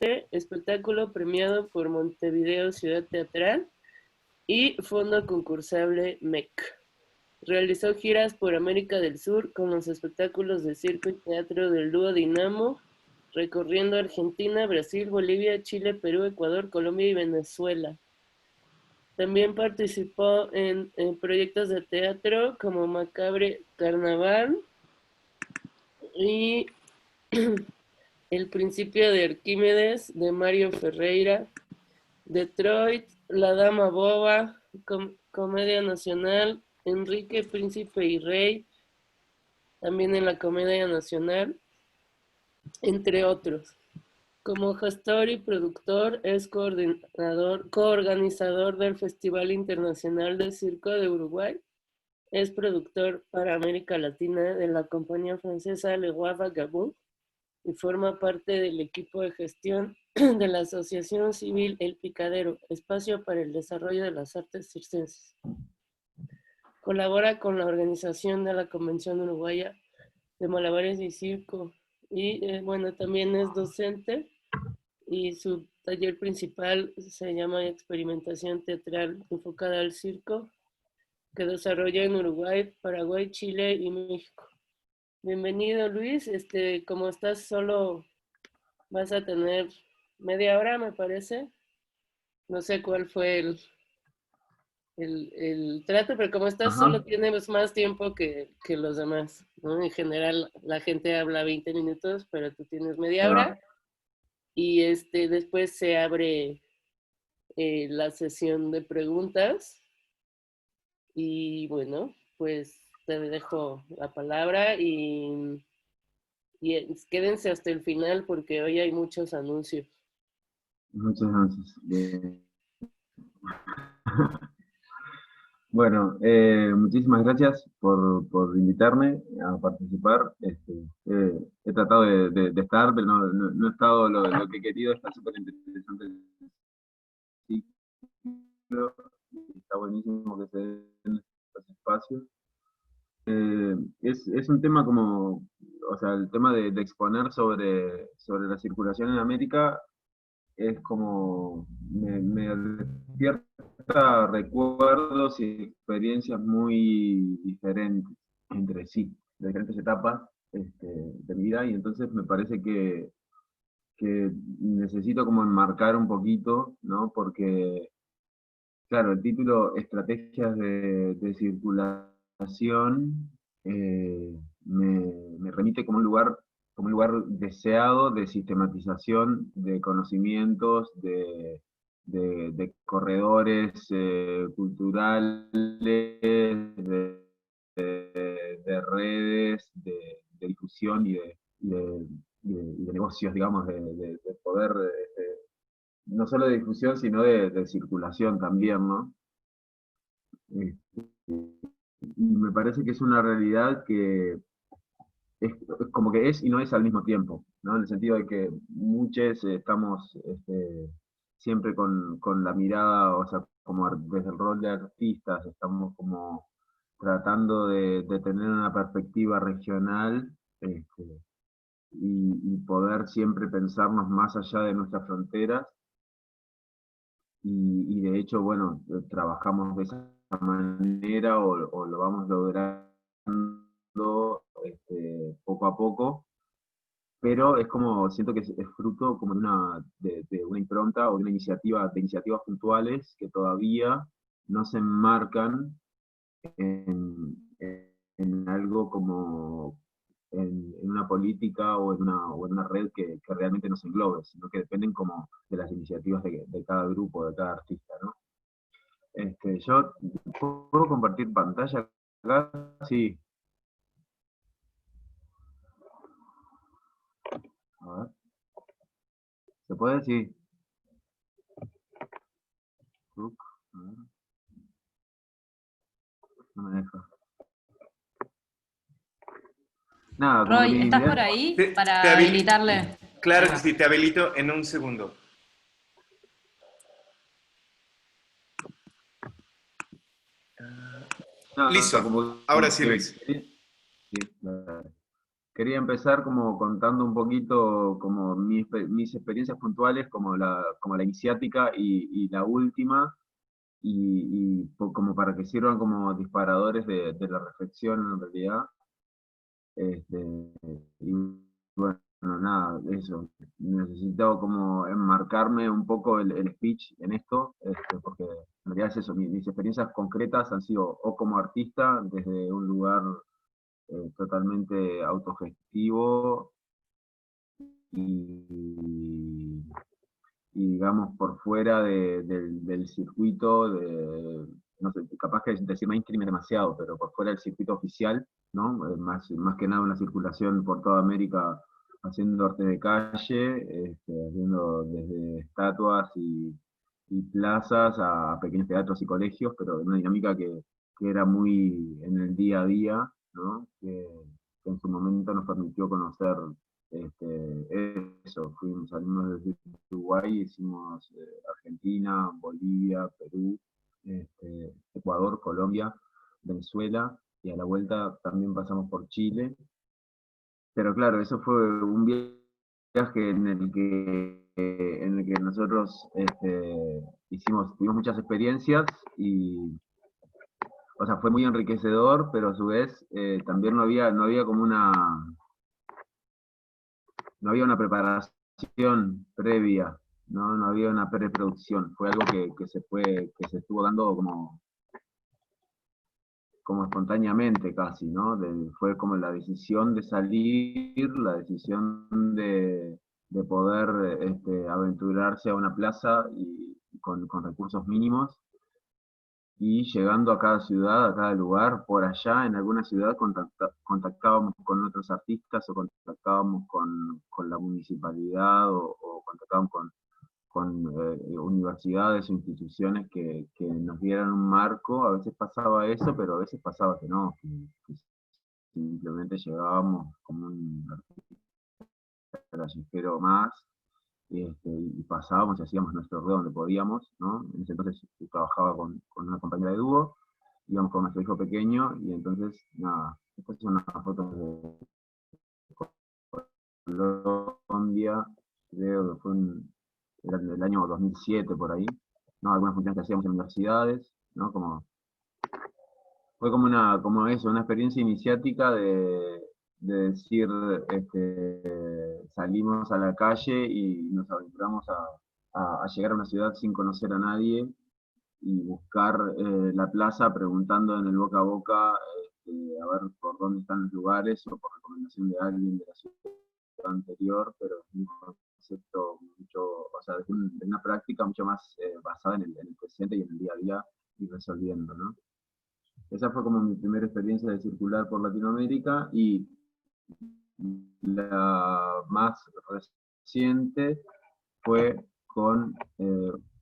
espectáculo premiado por Montevideo Ciudad Teatral y Fondo Concursable MEC. Realizó giras por América del Sur con los espectáculos de circo y teatro del dúo Dinamo, recorriendo Argentina, Brasil, Bolivia, Chile, Perú, Ecuador, Colombia y Venezuela. También participó en proyectos de teatro como Macabre Carnaval y El Principio de Arquímedes de Mario Ferreira, Detroit, La Dama Boba, Comedia Nacional, Enrique, Príncipe y Rey, también en la Comedia Nacional, entre otros. Como gestor y productor, es coorganizador del Festival Internacional de Circo de Uruguay. Es productor para América Latina de la compañía francesa Le Roi Vagabond y forma parte del equipo de gestión de la Asociación Civil El Picadero, Espacio para el Desarrollo de las Artes Circenses. Colabora con la organización de la Convención Uruguaya de Malabares y Circo y bueno, también es docente y su taller principal se llama Experimentación Teatral enfocada al circo, que desarrolla en Uruguay, Paraguay, Chile y México. Bienvenido, Luis. Como estás solo, vas a tener media hora, me parece. No sé cuál fue el trato, pero como estás Ajá. solo, tienes más tiempo que los demás, ¿no? En general, la gente habla 20 minutos, pero tú tienes media Ahí hora va. y después se abre la sesión de preguntas y bueno, pues te dejo la palabra y quédense hasta el final porque hoy hay muchos anuncios. Muchas gracias. Bueno, muchísimas gracias por invitarme a participar. He tratado de estar, pero no he estado lo que he querido. Está súper interesante el ciclo. Está buenísimo que se den estos espacios. Es un tema como, o sea, el tema de exponer sobre la circulación en América es como, me despierta recuerdos y experiencias muy diferentes entre sí, de diferentes etapas de mi vida, y entonces me parece que necesito como enmarcar un poquito, ¿no? Porque, claro, el título Estrategias de Circulación me remite como un lugar deseado de sistematización de conocimientos, de corredores culturales, de redes, de difusión y de negocios, digamos, de poder, no solo de difusión, sino de circulación también, ¿no? Este, y me parece que es una realidad que es como que es y no es al mismo tiempo, ¿no? En el sentido de que muchos estamos siempre con la mirada, o sea, como desde el rol de artistas, estamos como tratando de tener una perspectiva regional y poder siempre pensarnos más allá de nuestras fronteras. Y de hecho, bueno, trabajamos de esa manera o lo vamos logrando poco a poco, pero es como, siento que es fruto como de una impronta o de una iniciativa, de iniciativas puntuales que todavía no se enmarcan en algo como en una política o en una red que realmente nos englobe, sino que dependen como de las iniciativas de cada grupo, de cada artista, ¿no? Yo puedo compartir pantalla acá, sí. A ver, ¿se puede? Sí. A ver, no me deja. Nada, como que Roy, mi ¿estás idea. por ahí Te para habilitarle? Ahí Claro que va. sí, te habilito en un segundo. No, Listo. como Ahora sí, que Luis. sí, claro. quería empezar como contando un poquito como mis experiencias puntuales, como la iniciática y la última, como para que sirvan como disparadores de la reflexión en realidad. Este, y bueno, nada, eso. Necesitaba como enmarcarme un poco el speech en esto, porque en realidad es eso, mis experiencias concretas han sido o como artista, desde un lugar totalmente autogestivo y, y digamos por fuera del circuito, no sé, capaz que decir mainstream es demasiado, pero por fuera del circuito oficial, ¿no? Más que nada una circulación por toda América haciendo arte de calle, haciendo desde estatuas y plazas a pequeños teatros y colegios, pero en una dinámica que era muy en el día a día, ¿no? Que en su momento nos permitió conocer eso, salimos desde Uruguay, hicimos Argentina, Bolivia, Perú, Ecuador, Colombia, Venezuela, y a la vuelta también pasamos por Chile. Pero claro, eso fue un viaje en el que nosotros tuvimos muchas experiencias y, o sea, fue muy enriquecedor, pero a su vez también no había como no había una preparación previa, no había una preproducción. Fue algo que se estuvo dando como espontáneamente casi, ¿no? Fue como la decisión de salir, la decisión de poder aventurarse a una plaza y con recursos mínimos y llegando a cada ciudad, a cada lugar, por allá en alguna ciudad contactábamos con otros artistas o contactábamos con la municipalidad o contactábamos con universidades o instituciones que nos dieran un marco. A veces pasaba eso, pero a veces pasaba que no, que simplemente llegábamos como un callejero más y pasábamos y hacíamos nuestro ruido donde podíamos, ¿no? En ese entonces trabajaba con una compañera de dúo, íbamos con nuestro hijo pequeño y entonces, nada, después son unas fotos de Colombia, creo que era del año 2007 por ahí, ¿no? Algunas funciones que hacíamos en universidades, ¿no? Fue como eso, una experiencia iniciática de decir, salimos a la calle y nos aventuramos a llegar a una ciudad sin conocer a nadie y buscar la plaza preguntando en el boca a boca a ver por dónde están los lugares o por recomendación de alguien de la ciudad anterior, pero es un concepto mucho, o sea, de una práctica mucho más basada en el presente y en el día a día y resolviendo, ¿no? Esa fue como mi primera experiencia de circular por Latinoamérica y la más reciente fue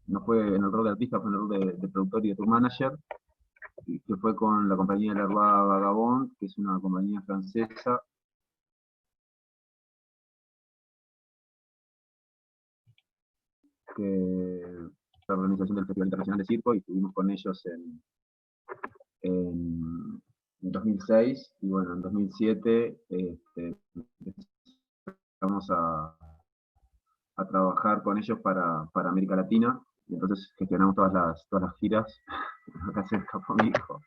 no fue en el rol de artista, fue en el rol de productor y de tour manager, que fue con la compañía Leroy Vagabond, que es una compañía francesa que la organización del Festival Internacional de Circo, y estuvimos con ellos en 2006, y bueno, en 2007 empezamos a trabajar con ellos para América Latina, y entonces gestionamos todas las giras. Acá se escapó mi hijo.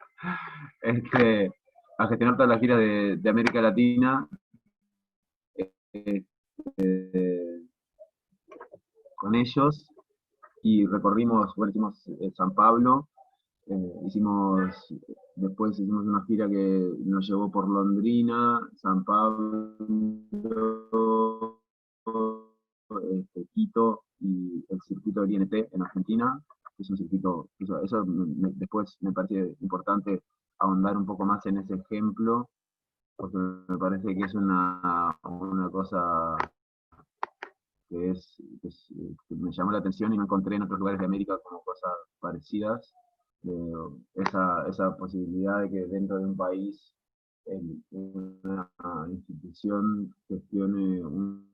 A gestionar todas las giras de América Latina eh, con ellos, y recorrimos, bueno, hicimos San Pablo, después hicimos una gira que nos llevó por Londrina, San Pablo, Quito y el circuito del INT en Argentina, que es un circuito, eso después me parece importante ahondar un poco más en ese ejemplo, porque me parece que es una cosa que me llamó la atención y no encontré en otros lugares de América como cosas parecidas. Esa posibilidad de que dentro de un país una institución gestione un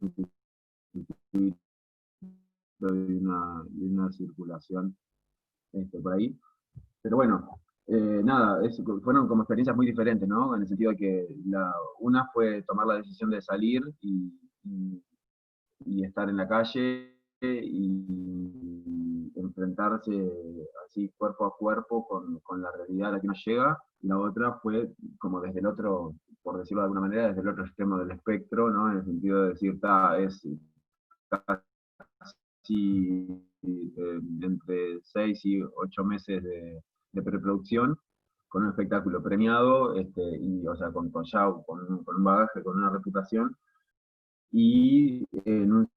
circuito y una circulación por ahí. Pero bueno, nada, fueron como experiencias muy diferentes, ¿no? En el sentido de que una fue tomar la decisión de salir y estar en la calle y enfrentarse así cuerpo a cuerpo con la realidad a la que nos llega. La otra fue como desde el otro, por decirlo de alguna manera, desde el otro extremo del espectro, ¿no? En el sentido de decir, es casi entre 6 y 8 meses de preproducción, con un espectáculo premiado, y, o sea, con un bagaje, con una reputación, y en un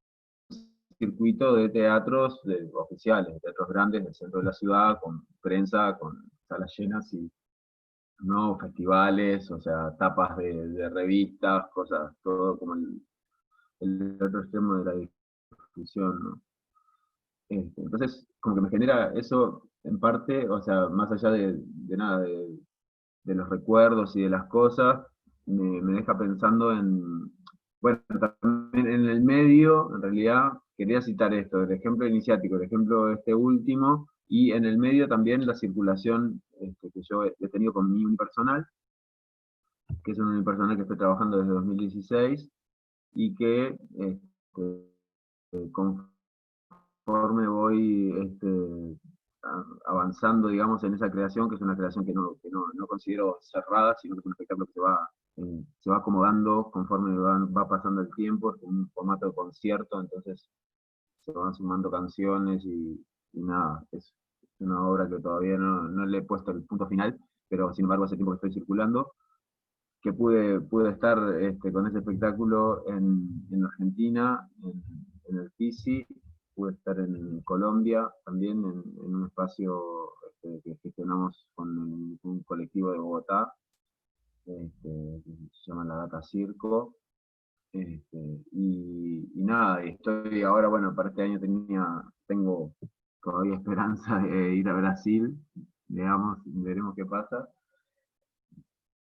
circuito de teatros oficiales, teatros grandes del centro de la ciudad, con prensa, con salas llenas y no festivales, o sea, tapas de revistas, cosas, todo como el otro extremo de la discusión, ¿no? Entonces, como que me genera eso en parte, o sea, más allá de nada, de los recuerdos y de las cosas, me deja pensando en, bueno, también en el medio, en realidad, quería citar esto, el ejemplo iniciático, el ejemplo este último, y en el medio también la circulación que yo he tenido con mi unipersonal, que es un unipersonal que estoy trabajando desde 2016, y que conforme voy avanzando, digamos, en esa creación, que es una creación que no considero cerrada, sino que es un espectáculo que se va acomodando conforme va pasando el tiempo, es un formato de concierto, entonces se van sumando canciones y nada, es una obra que todavía no le he puesto el punto final, pero sin embargo hace tiempo que estoy circulando, que pude estar con ese espectáculo en Argentina, en el FISI, pude estar en Colombia también, en un espacio que gestionamos con un colectivo de Bogotá, que se llama La Data Circo. Y nada, y estoy ahora, bueno, para este año tengo todavía esperanza de ir a Brasil, digamos, veremos qué pasa.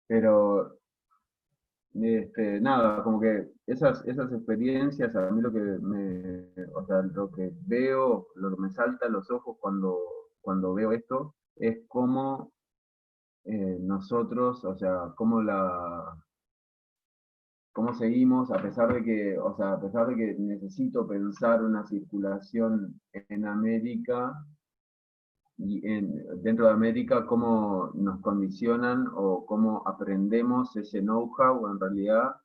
Pero nada, como que esas experiencias, a mí o sea, lo que veo, lo que me salta a los ojos cuando veo esto, es cómo nosotros, o sea, cómo seguimos, a pesar de que, o sea, a pesar de que necesito pensar una circulación en América, y dentro de América, cómo nos condicionan o cómo aprendemos ese know-how en realidad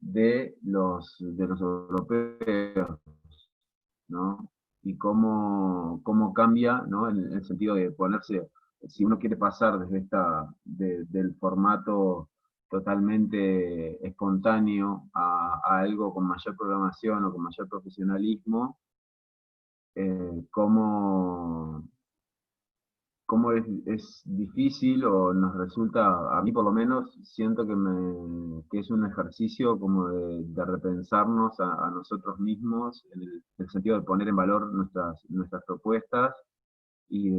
de los europeos, ¿no? Y cómo cambia, ¿no? En el sentido de ponerse, si uno quiere pasar desde del formato totalmente espontáneo a algo con mayor programación o con mayor profesionalismo, cómo, cómo es difícil o nos resulta, a mí por lo menos, siento que es un ejercicio como de repensarnos a nosotros mismos, en el sentido de poner en valor nuestras propuestas y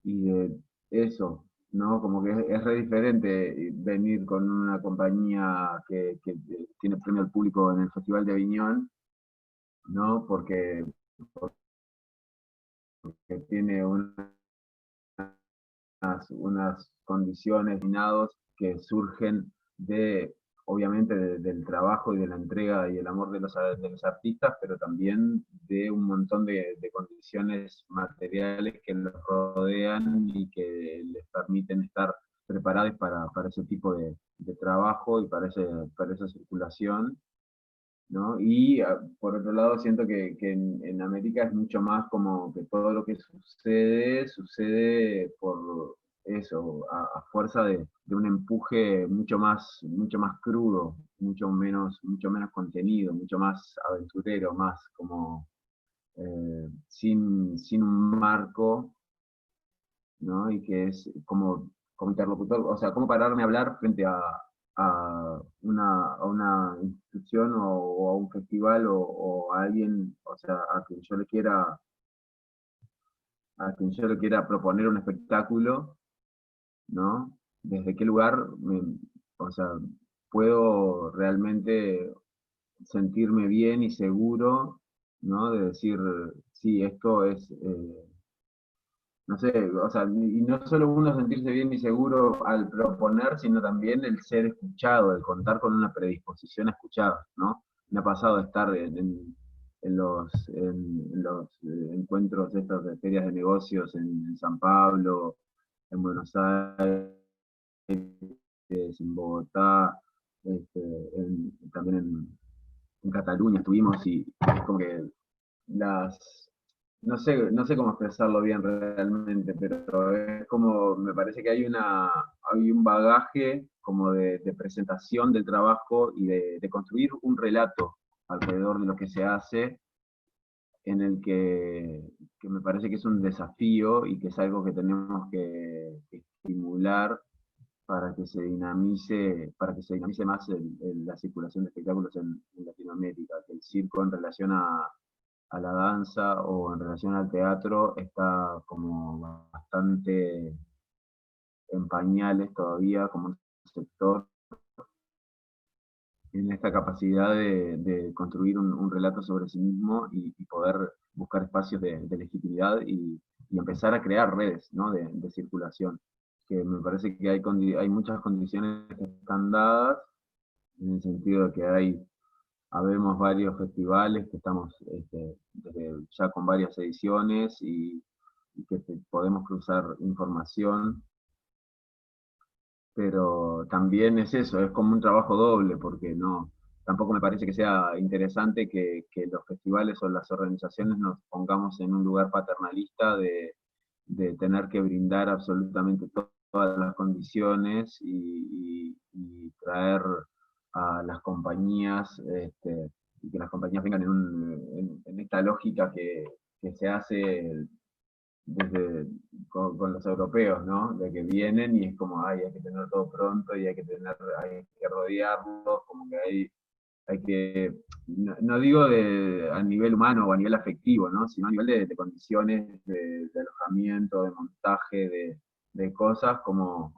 de eso, ¿no? Como que es re diferente venir con una compañía que tiene premio al público en el Festival de Aviñón, ¿no? Porque tiene unas condiciones que surgen obviamente, del trabajo y de la entrega y el amor de los artistas, pero también de un montón de condiciones materiales que los rodean y que les permiten estar preparados para ese tipo de trabajo y para esa circulación, ¿no? Y por otro lado, siento que en América es mucho más como que todo lo que sucede por eso, a fuerza de un empuje mucho más crudo, mucho menos contenido, mucho más aventurero, más como sin un marco, ¿no? Y que es como interlocutor, o sea, cómo pararme a hablar frente a una institución o a un festival o a alguien, o sea, a quien yo le quiera proponer un espectáculo, ¿no? Desde qué lugar, o sea, puedo realmente sentirme bien y seguro, ¿no? De decir, sí, esto no sé, o sea, y no solo uno sentirse bien y seguro al proponer, sino también el ser escuchado, el contar con una predisposición a escuchar, ¿no? Me ha pasado de estar en los encuentros estos de ferias de negocios en San Pablo, en Buenos Aires, en Bogotá, también en Cataluña estuvimos y es como que las, no sé cómo expresarlo bien realmente, pero es como, me parece que hay un bagaje como de presentación del trabajo y de construir un relato alrededor de lo que se hace, en el que me parece que es un desafío y que es algo que tenemos que estimular para que se dinamice más la circulación de espectáculos en Latinoamérica, que el circo en relación a la danza o en relación al teatro está como bastante en pañales todavía como un sector en esta capacidad de construir un relato sobre sí mismo y poder buscar espacios de legitimidad y empezar a crear redes, ¿no? de circulación, que me parece que hay muchas condiciones que están dadas, en el sentido de que habemos varios festivales que estamos ya con varias ediciones y que podemos cruzar información, pero también es eso, es como un trabajo doble, porque tampoco me parece que sea interesante que los festivales o las organizaciones nos pongamos en un lugar paternalista de tener que brindar absolutamente todas las condiciones y traer a las compañías, y que las compañías vengan en esta lógica que se hace desde, con los europeos, ¿no? De que vienen y es como, ay, hay que tener todo pronto y hay que rodearlos, como que hay que, no digo a nivel humano o a nivel afectivo, ¿no? Sino a nivel de condiciones, de alojamiento, de montaje, de cosas, como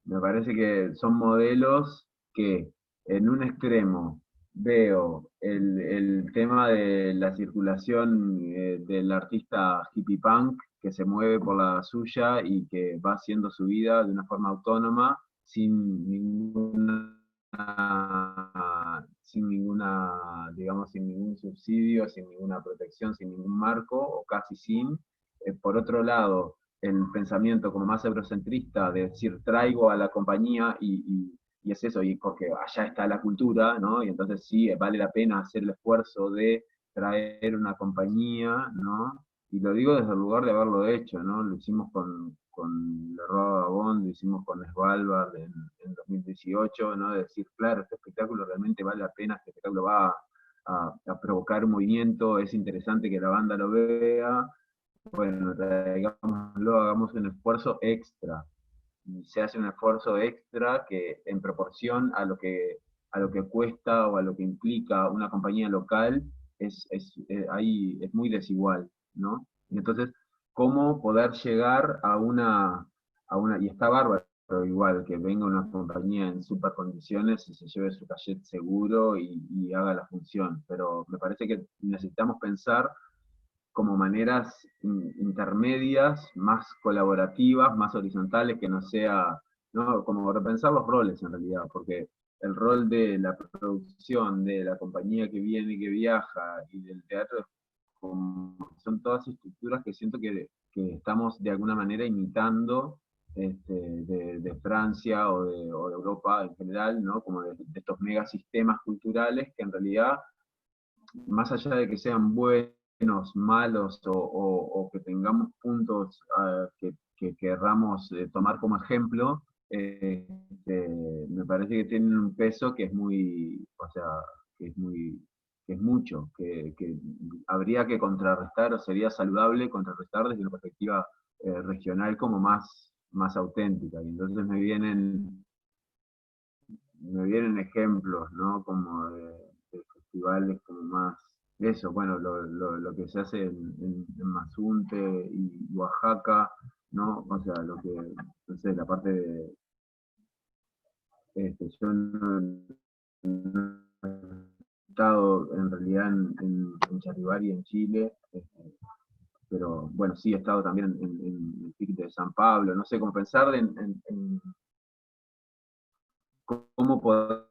me parece que son modelos que en un extremo veo el tema de la circulación del artista hippie punk que se mueve por la suya y que va haciendo su vida de una forma autónoma, digamos, sin ningún subsidio, sin ninguna protección, sin ningún marco, o casi sin. Por otro lado, el pensamiento como más eurocentrista de decir traigo a la compañía y es eso, y porque allá está la cultura, ¿no? Y entonces sí, vale la pena hacer el esfuerzo de traer una compañía, ¿no? Y lo digo desde el lugar de haberlo hecho, ¿no? Lo hicimos con Le Roi Vagabond, lo hicimos con Svalbard en 2018, ¿no? De decir, claro, este espectáculo realmente vale la pena, este espectáculo va a provocar un movimiento, es interesante que la banda lo vea, bueno, traigámoslo, hagamos un esfuerzo extra. Y se hace un esfuerzo extra que en proporción a lo que cuesta o a lo que implica una compañía local, ahí es muy desigual, ¿no? Y entonces, ¿cómo poder llegar y está bárbaro igual, que venga una compañía en super condiciones y se lleve su cachet seguro y haga la función, pero me parece que necesitamos pensar como maneras intermedias, más colaborativas, más horizontales, que no sea, ¿no? Como repensar los roles en realidad, porque el rol de la producción, de la compañía que viene y que viaja, y del teatro, son todas estructuras que siento que estamos de alguna manera imitando de Francia o de Europa en general, ¿no? Como de estos megasistemas culturales que en realidad, más allá de que sean buenos, malos o que tengamos puntos que querramos tomar como ejemplo, me parece que tienen un peso que es muy, o sea, que es mucho, que habría que contrarrestar, o sería saludable contrarrestar desde una perspectiva regional como más auténtica. Y entonces me vienen ejemplos, ¿no? Como de festivales como más, eso, bueno, lo que se hace en Mazunte y Oaxaca, ¿no? O sea, no sé, la parte de, yo no he estado en realidad en Charivari, en Chile, pero bueno, sí he estado también en el PIC de San Pablo, no sé, cómo pensar en cómo podemos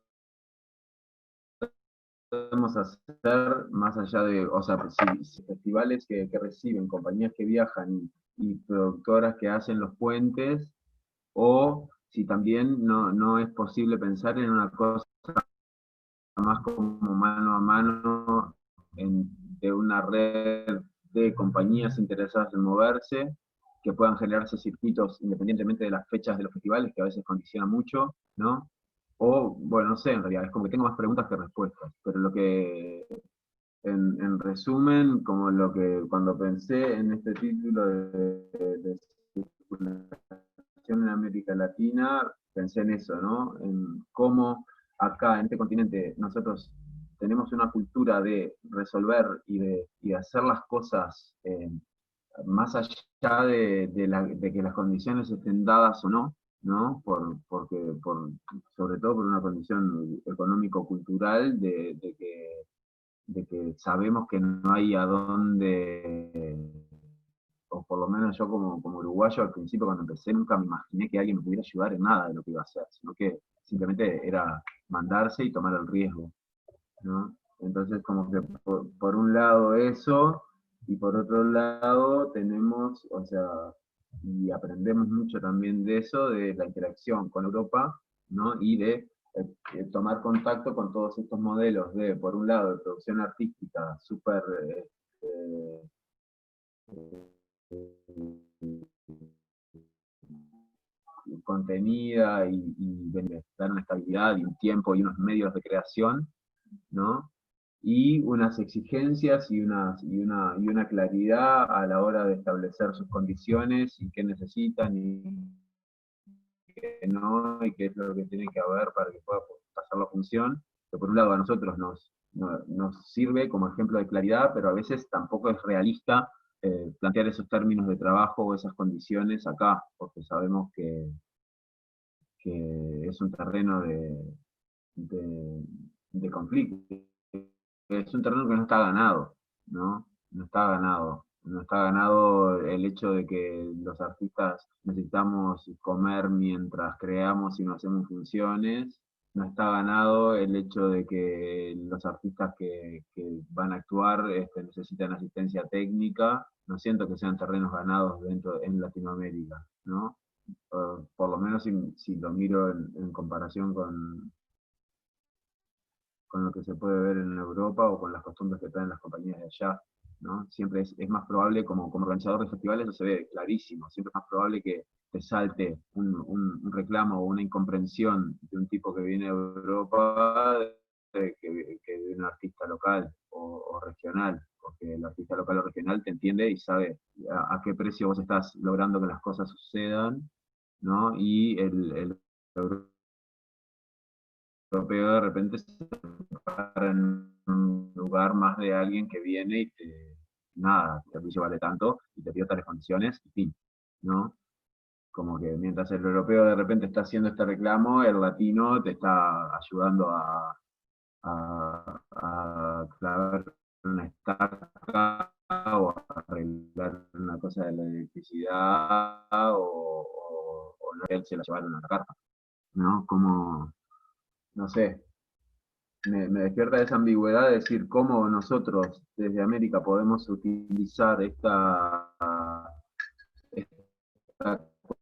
hacer más allá de, o sea, si festivales que reciben, compañías que viajan y productoras que hacen los puentes, o si también no es posible pensar en una cosa más como mano a mano de una red de compañías interesadas en moverse, que puedan generarse circuitos independientemente de las fechas de los festivales, que a veces condicionan mucho, ¿no? O, bueno, no sé, en realidad, es como que tengo más preguntas que respuestas, pero lo que, en resumen, como lo que cuando pensé en este título de circulación en América Latina, pensé en eso, ¿no? En cómo acá en este continente nosotros tenemos una cultura de resolver y de hacer las cosas más allá de que las condiciones estén dadas o no, ¿no? Sobre todo por una condición económico-cultural de que sabemos que no hay a dónde, o por lo menos yo como uruguayo al principio cuando empecé nunca me imaginé que alguien me pudiera ayudar en nada de lo que iba a hacer, sino que simplemente era mandarse y tomar el riesgo, ¿no? Entonces como que por un lado eso, y por otro lado tenemos, o sea, y aprendemos mucho también de eso, de la interacción con Europa, ¿no? Y de tomar contacto con todos estos modelos de, por un lado, de producción artística súper contenida y dar una estabilidad y un tiempo y unos medios de creación, ¿no? Y unas exigencias y una claridad a la hora de establecer sus condiciones y qué necesitan y qué no, y qué es lo que tiene que haber para que pueda pasar la función, que por un lado a nosotros nos sirve como ejemplo de claridad, pero a veces tampoco es realista plantear esos términos de trabajo o esas condiciones acá, porque sabemos que es un terreno de, de conflicto. Es un terreno que no está ganado, ¿no? No está ganado. No está ganado el hecho de que los artistas necesitamos comer mientras creamos y no hacemos funciones. No está ganado el hecho de que los artistas que van a actuar necesitan asistencia técnica. No siento que sean terrenos ganados en Latinoamérica, ¿no? Por lo menos si lo miro en comparación con lo que se puede ver en Europa o con las costumbres que traen las compañías de allá, ¿no? Siempre es más probable, como organizador de festivales, eso se ve clarísimo, siempre es más probable que te salte un reclamo o una incomprensión de un tipo que viene de Europa que de un artista local o regional, porque el artista local o regional te entiende y sabe a qué precio vos estás logrando que las cosas sucedan, ¿no? Y el europeo de repente se para en un lugar más de alguien que viene y nada, el servicio vale tanto y te dio tales condiciones, y fin, ¿no? Como que mientras el europeo de repente está haciendo este reclamo, el latino te está ayudando a clavar una estaca o a arreglar una cosa de la electricidad o no, él se la llevaron a la carta, ¿no? Como, no sé, me despierta esa ambigüedad de decir cómo nosotros desde América podemos utilizar esta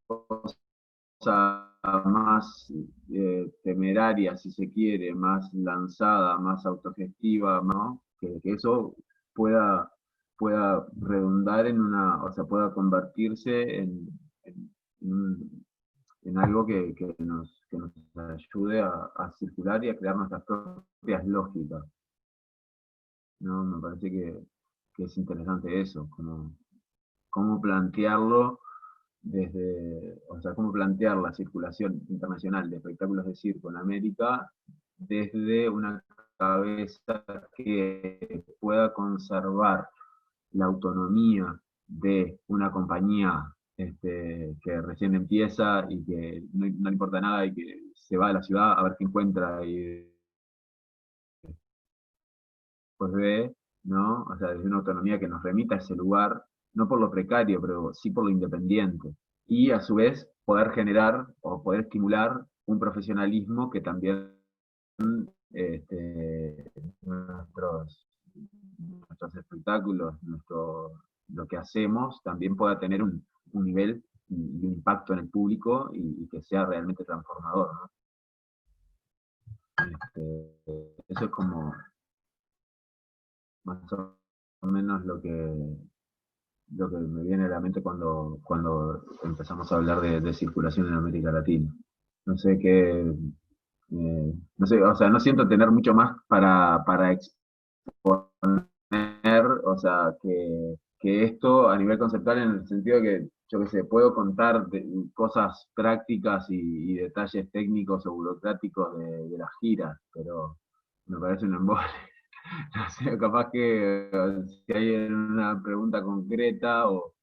cosa más temeraria, si se quiere, más lanzada, más autogestiva, ¿no? Que eso pueda, pueda redundar en una, o sea, pueda convertirse en, en algo que nos ayude a circular y a crear nuestras propias lógicas, ¿no? Me parece que es interesante eso, como, cómo plantearlo desde, o sea, cómo plantear la circulación internacional de espectáculos de circo en América desde una cabeza que pueda conservar la autonomía de una compañía que recién empieza y que no le importa nada y que se va a la ciudad a ver qué encuentra y después ve, ¿no? O sea, desde una autonomía que nos remita a ese lugar no por lo precario, pero sí por lo independiente. Y a su vez poder generar o poder estimular un profesionalismo que también este, nuestros espectáculos, lo que hacemos, también pueda tener un nivel y un impacto en el público y que sea realmente transformador, ¿no? Eso es como más o menos lo que me viene a la mente cuando empezamos a hablar de circulación en América Latina. No sé qué, no sé, o sea, no siento tener mucho más para exponer, o sea, que esto a nivel conceptual en el sentido de que, yo qué sé, puedo contar cosas prácticas y detalles técnicos o burocráticos de las giras, pero me parece un embole. O sea, capaz que si hay una pregunta concreta o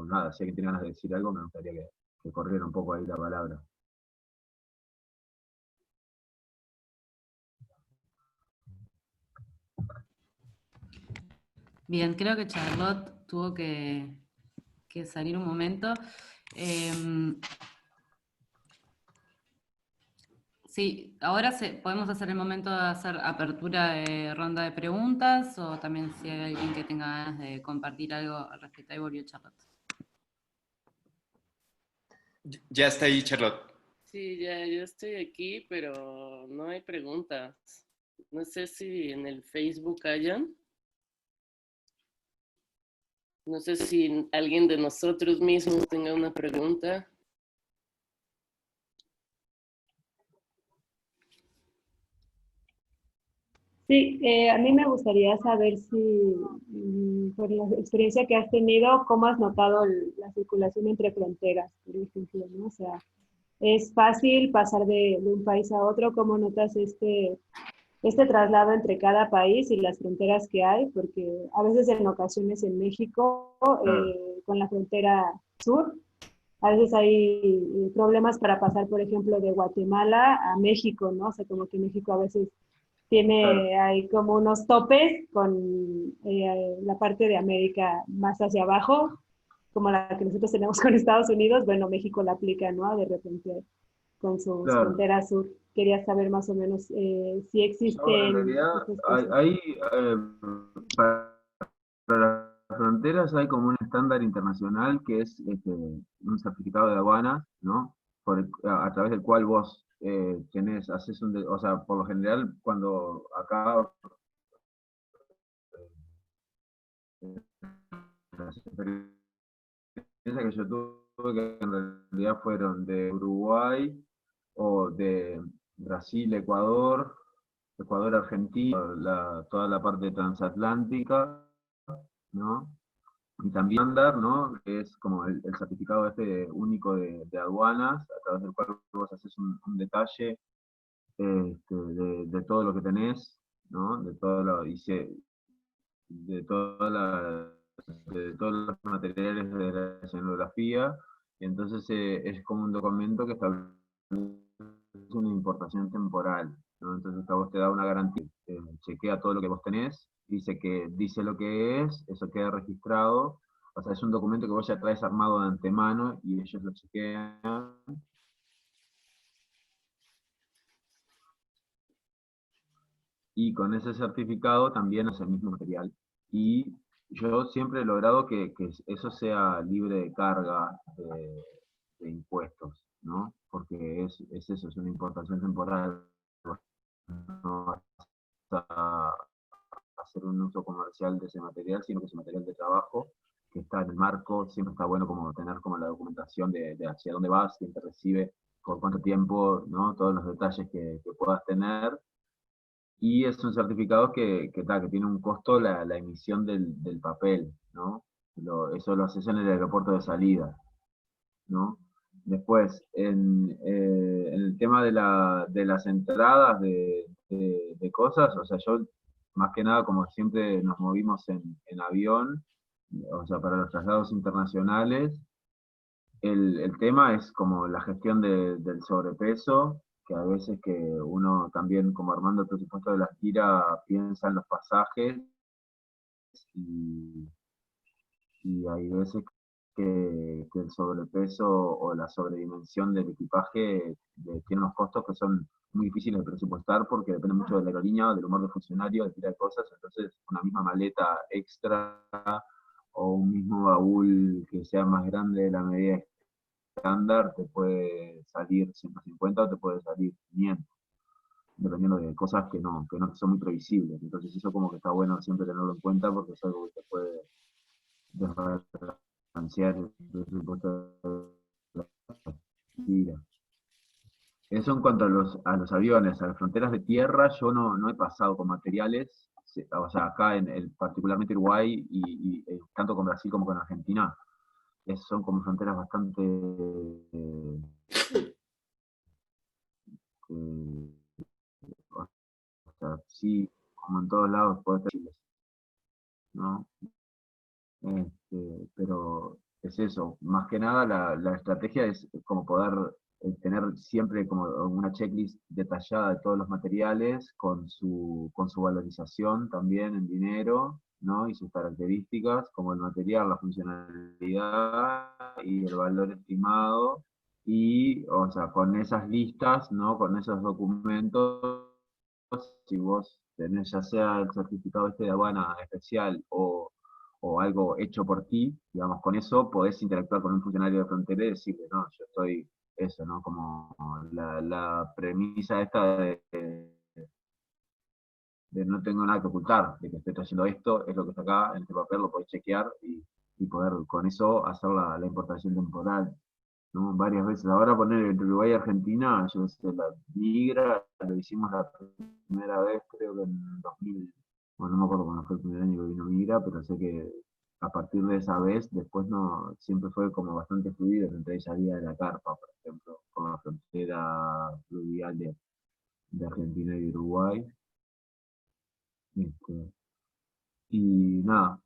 nada, si alguien tiene ganas de decir algo, me gustaría que corriera un poco ahí la palabra. Bien, creo que Charlotte tuvo que salir un momento. Sí, ahora podemos hacer el momento de hacer apertura de ronda de preguntas, o también si hay alguien que tenga ganas de compartir algo al respecto. Ahí volvió Charlotte. Ya está ahí, Charlotte. Sí, ya, yo estoy aquí, pero no hay preguntas. No sé si en el Facebook hayan. No sé si alguien de nosotros mismos tenga una pregunta. Sí, a mí me gustaría saber si, por la experiencia que has tenido, cómo has notado la circulación entre fronteras, por ejemplo, ¿no? O sea, ¿es fácil pasar de un país a otro? ¿Cómo notas este traslado entre cada país y las fronteras que hay? Porque a veces en ocasiones en México, con la frontera sur, a veces hay problemas para pasar, por ejemplo, de Guatemala a México, ¿no? O sea, como que México a veces tiene hay como unos topes con la parte de América más hacia abajo, como la que nosotros tenemos con Estados Unidos. Bueno, México la aplica, ¿no? De repente con sus Claro. fronteras sur. Quería saber más o menos si Yo, en existen realidad, estas cosas. para las fronteras hay como un estándar internacional que es un certificado de aduanas, ¿no? A través del cual vos haces o sea, por lo general, cuando acá las experiencias que yo tuve, que en realidad fueron de Uruguay o de Brasil, Ecuador, Argentina, toda la parte transatlántica, ¿no? Y también andar, ¿no? Que es como el certificado este único de aduanas, a través del cual vos haces un detalle de todo lo que tenés, ¿no? De todo lo, de, toda la, de todos los materiales de la escenografía, y entonces es como un documento que establece una importación temporal, ¿no? Entonces a vos te da una garantía, chequea todo lo que vos tenés, dice lo que es, eso queda registrado, o sea, es un documento que vos ya traes armado de antemano y ellos lo chequean. Y con ese certificado también es el mismo material. Y yo siempre he logrado que eso sea libre de carga de impuestos, ¿no? Porque es eso, es una importación temporal. No vas a hacer un uso comercial de ese material, sino que es un material de trabajo que está en el marco. Siempre está bueno como tener como la documentación de hacia dónde vas, quién te recibe, por cuánto tiempo, ¿no? Todos los detalles que puedas tener. Y es un certificado que tiene un costo la emisión del papel, ¿no? Eso lo haces en el aeropuerto de salida, ¿no? Después, en el tema de las entradas de cosas, o sea, yo más que nada, como siempre nos movimos en avión, o sea, para los traslados internacionales, el tema es como la gestión del sobrepeso, que a veces que uno también, como armando el presupuesto de la gira, piensa en los pasajes y, y hay veces que el sobrepeso o la sobredimensión del equipaje tiene unos costos que son muy difíciles de presupuestar porque depende mucho de la aerolínea, del humor del funcionario, de tirar cosas, entonces una misma maleta extra o un mismo baúl que sea más grande de la medida estándar te puede salir 150 o te puede salir 500, dependiendo de cosas que no son muy previsibles. Entonces eso como que está bueno siempre tenerlo en cuenta porque es algo que te puede desbalancear el presupuesto de la gira. Eso en cuanto a los aviones, a las fronteras de tierra, yo no he pasado con materiales, o sea, acá particularmente Uruguay y tanto con Brasil como con Argentina, son como fronteras bastante eh, o sea, sí, como en todos lados puede ser, ¿no? Pero es eso, más que nada la estrategia es como poder tener siempre como una checklist detallada de todos los materiales con su valorización también en dinero, ¿no? Y sus características, como el material, la funcionalidad y el valor estimado. Y, o sea, con esas listas, ¿no? Con esos documentos, si vos tenés ya sea el certificado este de aduana especial o algo hecho por ti, digamos, con eso podés interactuar con un funcionario de frontera y decirle, no, yo estoy, eso, ¿no? Como la premisa esta de no tengo nada que ocultar, de que estoy haciendo esto, es lo que está acá, en este papel lo podés chequear y poder con eso hacer la importación temporal, ¿no? Varias veces. Ahora poner entre Uruguay y Argentina, yo sé, la migra, lo hicimos la primera vez, creo que en 2000, bueno, no me acuerdo cuándo fue el primer año que vino migra, pero sé que a partir de esa vez, después no, siempre fue como bastante fluido, entre ella vía de la carpa, por ejemplo, con la frontera fluvial de Argentina y Uruguay. Este, y nada,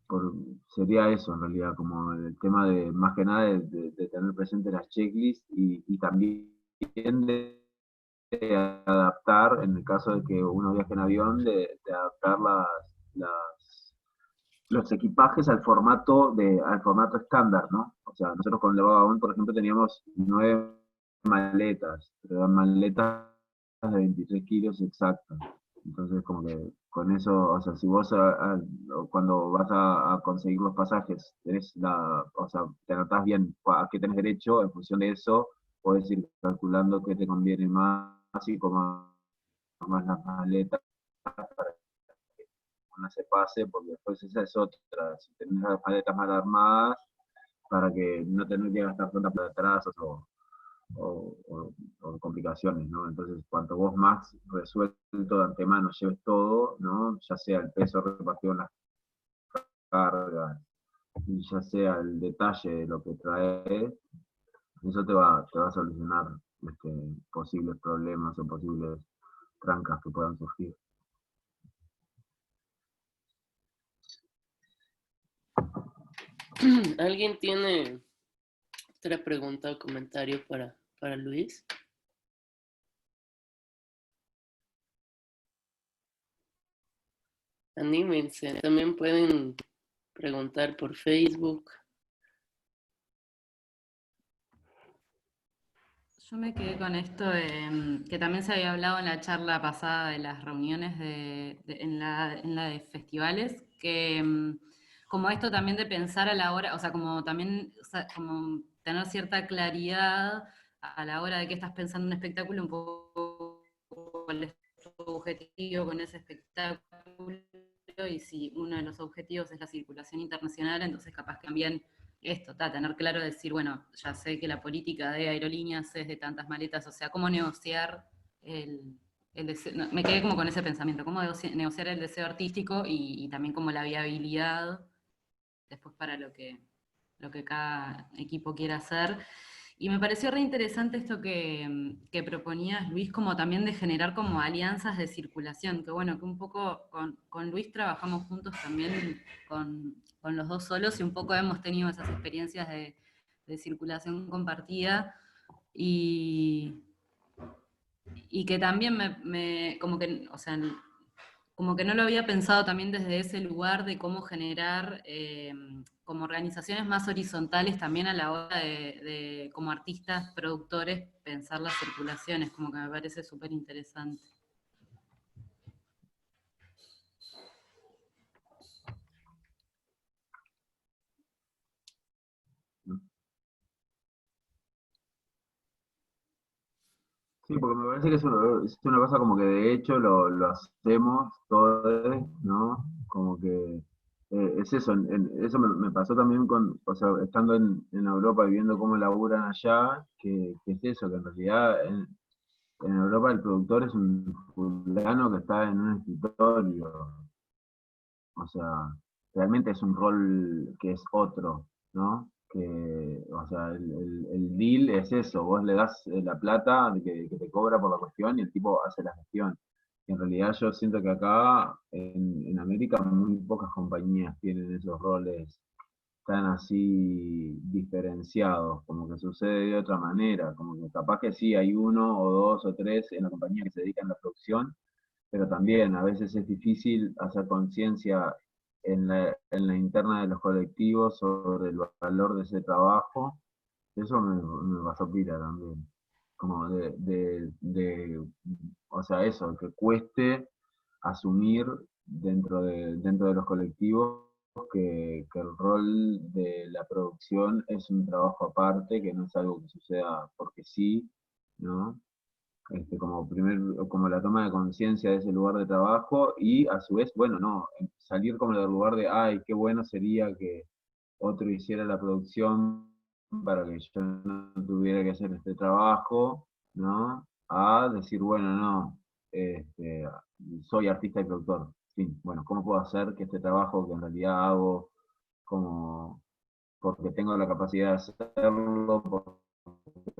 sería eso en realidad, como el tema de más que nada de tener presente las checklists y también de adaptar, en el caso de que uno viaje en avión, de adaptar los equipajes al formato estándar, ¿no? O sea, nosotros con el vagón, por ejemplo, teníamos 9 maletas, pero eran maletas de 23 kilos exactas. Entonces, como que con eso, o sea, si vos cuando vas a conseguir los pasajes, o sea, te anotás bien a qué tenés derecho, en función de eso, podés ir calculando qué te conviene más y cómo más las maletas para que una se pase, porque después esa es otra. Si tenés las maletas mal armadas, para que no tener que gastar tanta plata de atrasos o, o complicaciones, ¿no? Entonces, cuanto vos más resuelto de antemano lleves todo, ¿no? Ya sea el peso repartido en las cargas, y ya sea el detalle de lo que traes, eso te va a solucionar posibles problemas o posibles trancas que puedan surgir. ¿Alguien tiene otra pregunta o comentario para Luis? Anímense. También pueden preguntar por Facebook. Yo me quedé con esto de que también se había hablado en la charla pasada de las reuniones en la de festivales, que como esto también de pensar a la hora, o sea, como también como tener cierta claridad a la hora de que estás pensando un espectáculo, un poco cuál es tu objetivo con ese espectáculo, y si uno de los objetivos es la circulación internacional, entonces capaz que también esto, tener claro, decir, bueno, ya sé que la política de aerolíneas es de tantas maletas, o sea, cómo negociar el deseo, no, me quedé como con ese pensamiento, cómo negociar el deseo artístico y también como la viabilidad después para lo que cada equipo quiera hacer. Y me pareció re interesante esto que proponías, Luis, como también de generar como alianzas de circulación, que bueno, que un poco con Luis trabajamos juntos también con los dos solos y un poco hemos tenido esas experiencias de circulación compartida y que también como que, o sea, como que no lo había pensado también desde ese lugar de cómo generar como organizaciones más horizontales también a la hora como artistas, productores, pensar las circulaciones, como que me parece súper interesante. Sí, porque me parece que es una cosa como que de hecho lo hacemos todos, ¿no? Como que es eso, eso me pasó también con, o sea, estando en Europa y viendo cómo laburan allá, que es eso, que en realidad en Europa el productor es un fulano que está en un escritorio, o sea, realmente es un rol que es otro, ¿no? Que, o sea, el deal es eso, vos le das la plata que te cobra por la cuestión y el tipo hace la gestión. En realidad yo siento que acá en América muy pocas compañías tienen esos roles tan así diferenciados, como que sucede de otra manera, como que capaz que sí, hay uno o dos o tres en la compañía que se dedican a la producción, pero también a veces es difícil hacer conciencia en la interna de los colectivos sobre el valor de ese trabajo. Eso me pasó pila también. Como o sea, eso, que cueste asumir dentro de los colectivos que el rol de la producción es un trabajo aparte, que no es algo que suceda porque sí, ¿no? Como la toma de conciencia de ese lugar de trabajo y a su vez, bueno, no, salir como del lugar de, ay, qué bueno sería que otro hiciera la producción para que yo no tuviera que hacer este trabajo, ¿no? A decir, bueno, no, este, soy artista y productor. Sí, bueno, ¿cómo puedo hacer que este trabajo que en realidad hago como porque tengo la capacidad de hacerlo, porque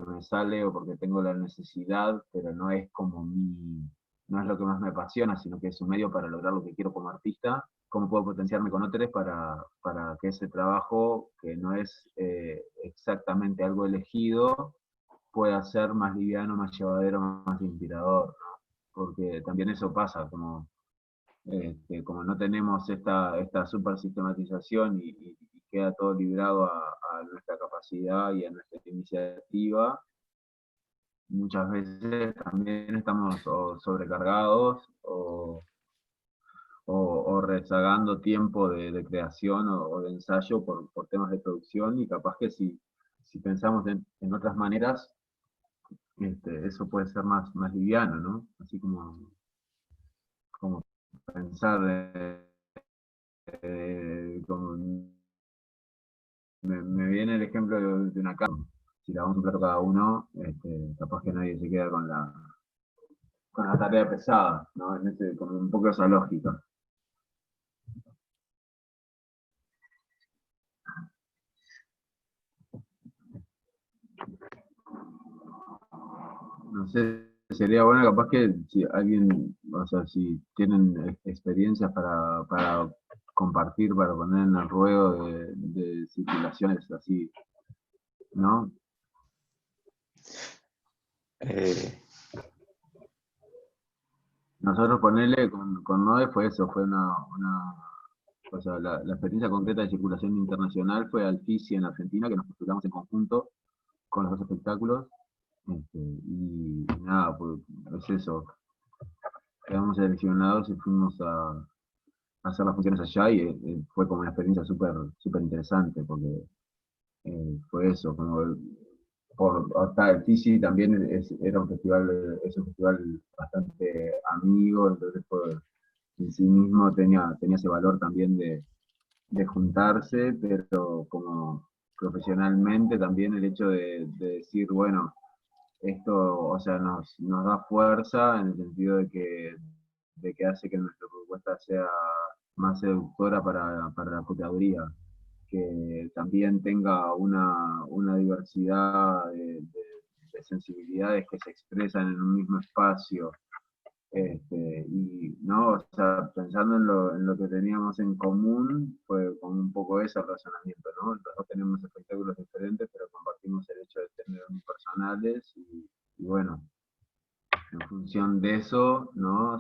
me sale o porque tengo la necesidad, pero no es como no es lo que más me apasiona, sino que es un medio para lograr lo que quiero como artista? ¿Cómo puedo potenciarme con otros para que ese trabajo, que no es exactamente algo elegido, pueda ser más liviano, más llevadero, más inspirador, ¿no? Porque también eso pasa, como no tenemos esta super sistematización y queda todo librado a nuestra capacidad y a nuestra iniciativa, muchas veces también estamos o sobrecargados o rezagando tiempo de creación o de ensayo por temas de producción, y capaz que si pensamos en otras maneras, eso puede ser más liviano, ¿no? Así como pensar como me viene el ejemplo de una casa. Si lavamos un plato cada uno, capaz que nadie se queda con la tarea pesada, ¿no? Como un poco esa lógica. No sé, sería bueno capaz que si alguien, o sea, si tienen experiencias para compartir, para poner en el ruedo de circulaciones así, ¿no? Nosotros ponerle con Noé fue eso, fue o sea, la experiencia concreta de circulación internacional fue al FISI en Argentina, que nos postulamos en conjunto con los dos espectáculos. Y nada, pues es eso. Quedamos seleccionados y fuimos a hacer las funciones allá y fue como una experiencia súper interesante, porque fue eso, como hasta el FISI también era un festival, es un festival bastante amigo, entonces en sí mismo tenía ese valor también de juntarse, pero como profesionalmente también el hecho de decir, bueno, esto, o sea, nos da fuerza en el sentido de que hace que nuestra propuesta sea más seductora para la curaduría, que también tenga una diversidad de sensibilidades que se expresan en un mismo espacio, y no, o sea, pensando en lo que teníamos en común, fue como un poco ese el razonamiento, ¿no? Los dos tenemos espectáculos diferentes, pero compartimos el hecho de tener muy personales y bueno, en función función de eso, ¿no?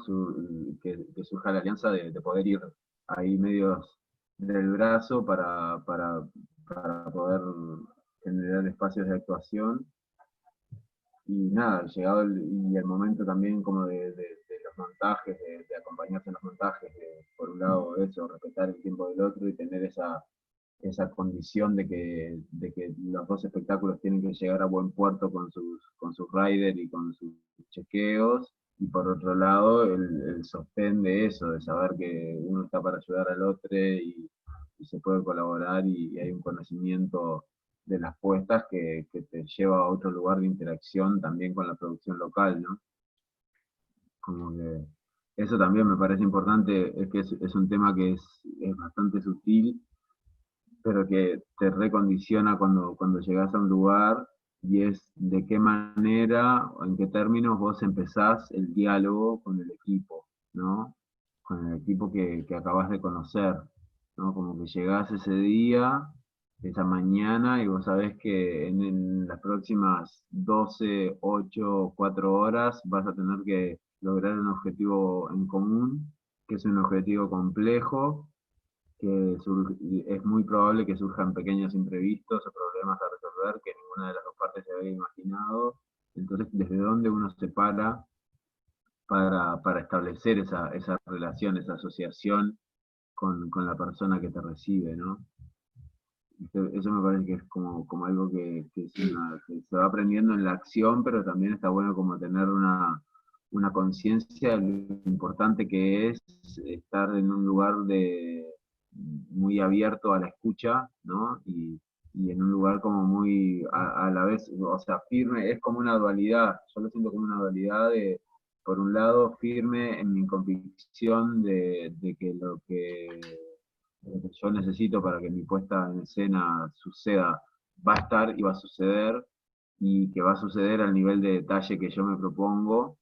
Que surja la alianza de poder ir ahí medios del brazo para poder generar espacios de actuación. Y nada, llegado el momento también como de los montajes, de acompañarse en los montajes, por un lado eso, respetar el tiempo del otro y tener esa condición de que los dos espectáculos tienen que llegar a buen puerto con sus riders y con sus chequeos, y por otro lado el sostén de eso, de saber que uno está para ayudar al otro y se puede colaborar y hay un conocimiento de las puestas que te lleva a otro lugar de interacción también con la producción local, ¿no? Como que eso también me parece importante, es que es un tema que es bastante sutil, pero que te recondiciona cuando llegas a un lugar, y es de qué manera o en qué términos vos empezás el diálogo con el equipo, ¿no? Con el equipo que acabas de conocer, ¿no? Como que llegás ese día, esa mañana, y vos sabés que en las próximas 12, 8, 4 horas vas a tener que lograr un objetivo en común, que es un objetivo complejo, que es muy probable que surjan pequeños imprevistos o problemas a resolver que ninguna de las dos partes se había imaginado. Entonces, ¿desde dónde uno se para establecer esa relación, esa asociación con la persona que te recibe, ¿no? Eso me parece que es como algo que se va aprendiendo en la acción, pero también está bueno como tener una conciencia de lo importante que es estar en un lugar muy abierto a la escucha, ¿no? Y en un lugar como muy a la vez, o sea, firme, es como una dualidad, yo lo siento como una dualidad de, por un lado, firme en mi convicción de que lo que yo necesito para que mi puesta en escena suceda va a estar y va a suceder, y que va a suceder al nivel de detalle que yo me propongo,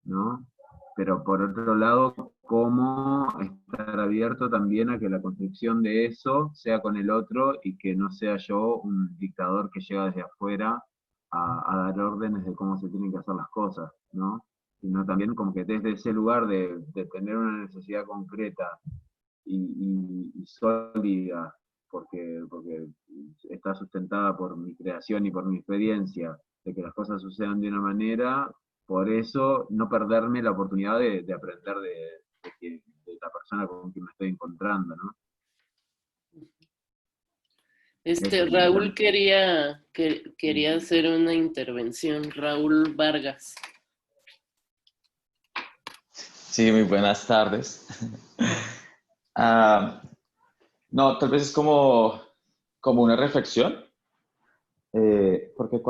¿no? Pero por otro lado, cómo estar abierto también a que la construcción de eso sea con el otro y que no sea yo un dictador que llega desde afuera a dar órdenes de cómo se tienen que hacer las cosas, ¿no? Sino también como que desde ese lugar de tener una necesidad concreta y sólida, porque está sustentada por mi creación y por mi experiencia, de que las cosas sucedan de una manera, por eso no perderme la oportunidad de aprender de la persona con quien me estoy encontrando, ¿no? Raúl quería hacer una intervención, Raúl Vargas. Sí, muy buenas tardes. No, tal vez es como una reflexión, porque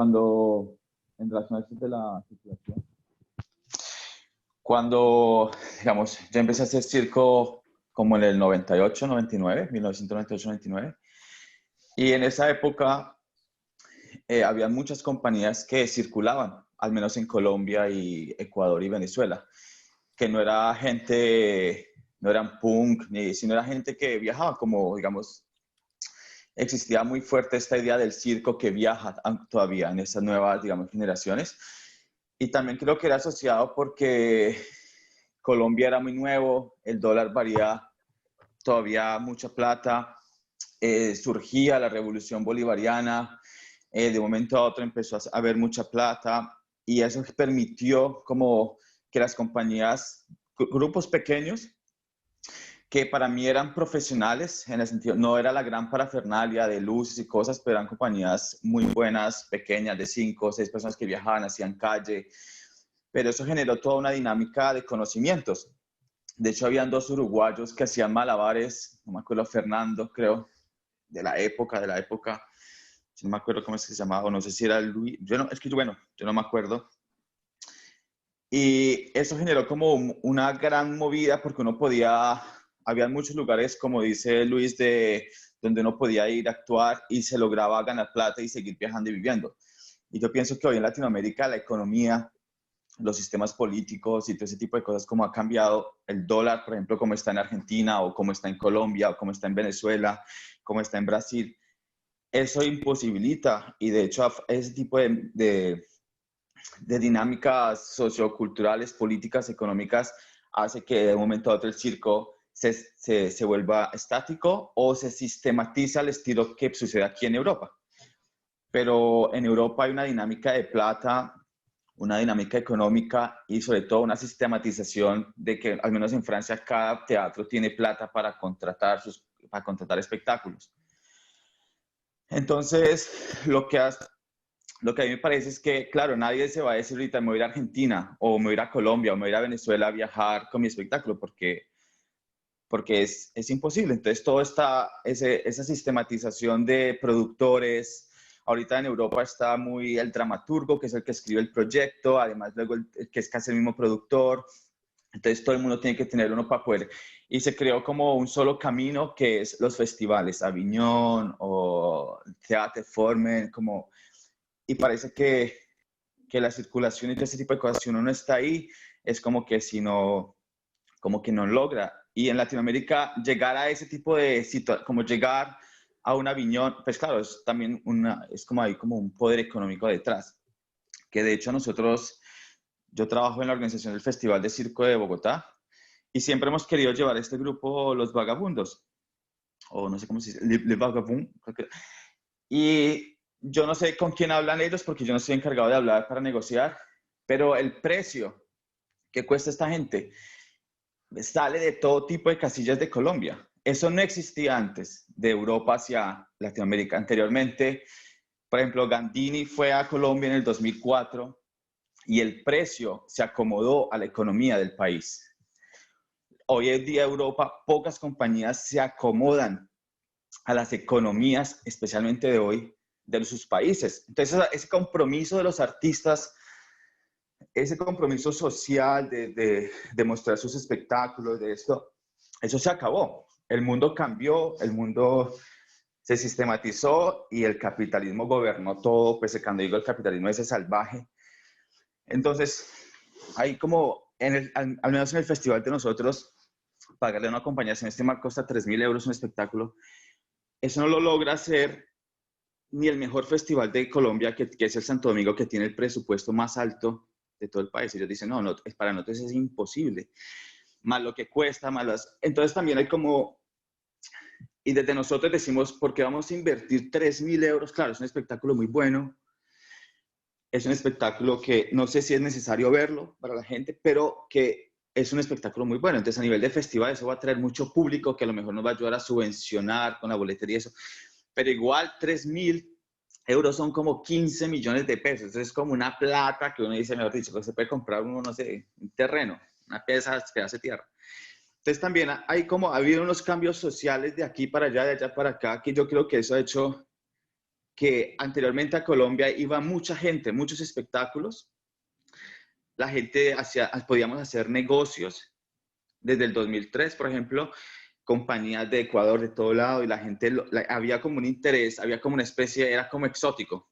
en relación a esto de la situación, digamos, yo empecé a hacer circo como en el 98, 99, 1998, 99, y en esa época había muchas compañías que circulaban, al menos en Colombia y Ecuador y Venezuela, que no era gente, no eran punk, sino era gente que viajaba, como, digamos, existía muy fuerte esta idea del circo que viaja todavía en esas nuevas, digamos, generaciones. Y también creo que era asociado porque Colombia era muy nuevo, el dólar valía todavía mucha plata, surgía la revolución bolivariana, de un momento a otro empezó a haber mucha plata, y eso permitió como que las compañías, grupos pequeños, que para mí eran profesionales, en el sentido, no era la gran parafernalia de luces y cosas, pero eran compañías muy buenas, pequeñas, de 5 o 6 personas que viajaban, hacían calle, pero eso generó toda una dinámica de conocimientos. De hecho, habían 2 uruguayos que hacían malabares, no me acuerdo, Fernando, creo, de la época, no me acuerdo cómo es que se llamaba, o no sé si era Luis, yo no me acuerdo. Y eso generó como una gran movida, porque había muchos lugares, como dice Luis, donde uno podía ir a actuar y se lograba ganar plata y seguir viajando y viviendo. Y yo pienso que hoy en Latinoamérica la economía, los sistemas políticos y todo ese tipo de cosas, como ha cambiado el dólar, por ejemplo, como está en Argentina, o como está en Colombia, o como está en Venezuela, como está en Brasil, eso imposibilita, y de hecho ese tipo de de dinámicas socioculturales, políticas, económicas, hace que de un momento a otro el circo se vuelva estático o se sistematiza al estilo que sucede aquí en Europa. Pero en Europa hay una dinámica de plata, una dinámica económica y sobre todo una sistematización de que, al menos en Francia, cada teatro tiene plata para contratar espectáculos. Entonces, lo que a mí me parece es que, claro, nadie se va a decir ahorita me voy a ir a Argentina o me voy a ir a Colombia o me voy a ir a Venezuela a viajar con mi espectáculo porque es imposible. Entonces, esa sistematización de productores. Ahorita en Europa está muy el dramaturgo, que es el que escribe el proyecto, además luego el que es casi el mismo productor. Entonces todo el mundo tiene que tener uno para poder. Y se creó como un solo camino que es los festivales, Aviñón o Teatre Formen, como... Y parece que la circulación y todo ese tipo de cosas, si uno no está ahí, es como que como que no logra. Y en Latinoamérica llegar a ese tipo de situación, como llegar a un Aviñón, pues claro, es también es como hay como un poder económico detrás, que de hecho yo trabajo en la organización del Festival de Circo de Bogotá y siempre hemos querido llevar este grupo Los Vagabundos, o no sé cómo se dice, Les Vagabunds, y yo no sé con quién hablan ellos porque yo no estoy encargado de hablar para negociar, pero el precio que cuesta esta gente sale de todo tipo de casillas de Colombia. Eso no existía antes, de Europa hacia Latinoamérica. Anteriormente, por ejemplo, Gandini fue a Colombia en el 2004 y el precio se acomodó a la economía del país. Hoy en día Europa, pocas compañías se acomodan a las economías, especialmente de hoy, de sus países. Entonces, ese compromiso de los artistas, ese compromiso social de mostrar sus espectáculos, de esto, eso se acabó. El mundo cambió, el mundo se sistematizó y el capitalismo gobernó todo, pues cuando digo el capitalismo ese salvaje. Entonces, hay como, al menos en el festival de nosotros, pagarle a una compañía, si en este marco cuesta 3.000 euros un espectáculo, eso no lo logra hacer ni el mejor festival de Colombia, que es el Santo Domingo, que tiene el presupuesto más alto de todo el país. Ellos dicen, no, para nosotros es imposible. Más lo que cuesta, más las... Entonces también hay como... Y desde nosotros decimos, ¿por qué vamos a invertir 3.000 euros? Claro, es un espectáculo muy bueno. Es un espectáculo que no sé si es necesario verlo para la gente, pero que es un espectáculo muy bueno. Entonces, a nivel de festival, eso va a traer mucho público que a lo mejor nos va a ayudar a subvencionar con la boletería y eso. Pero igual, 3.000 euros son como 15 millones de pesos. Entonces, es como una plata que uno dice, mejor dicho, que se puede comprar uno, no sé, un terreno, una pieza que hace tierra. Entonces, también ha habido unos cambios sociales de aquí para allá, de allá para acá, que yo creo que eso ha hecho que anteriormente a Colombia iba mucha gente, muchos espectáculos. La gente podíamos hacer negocios desde el 2003, por ejemplo, compañías de Ecuador, de todo lado, y la gente, había como un interés, había como una especie, era como exótico.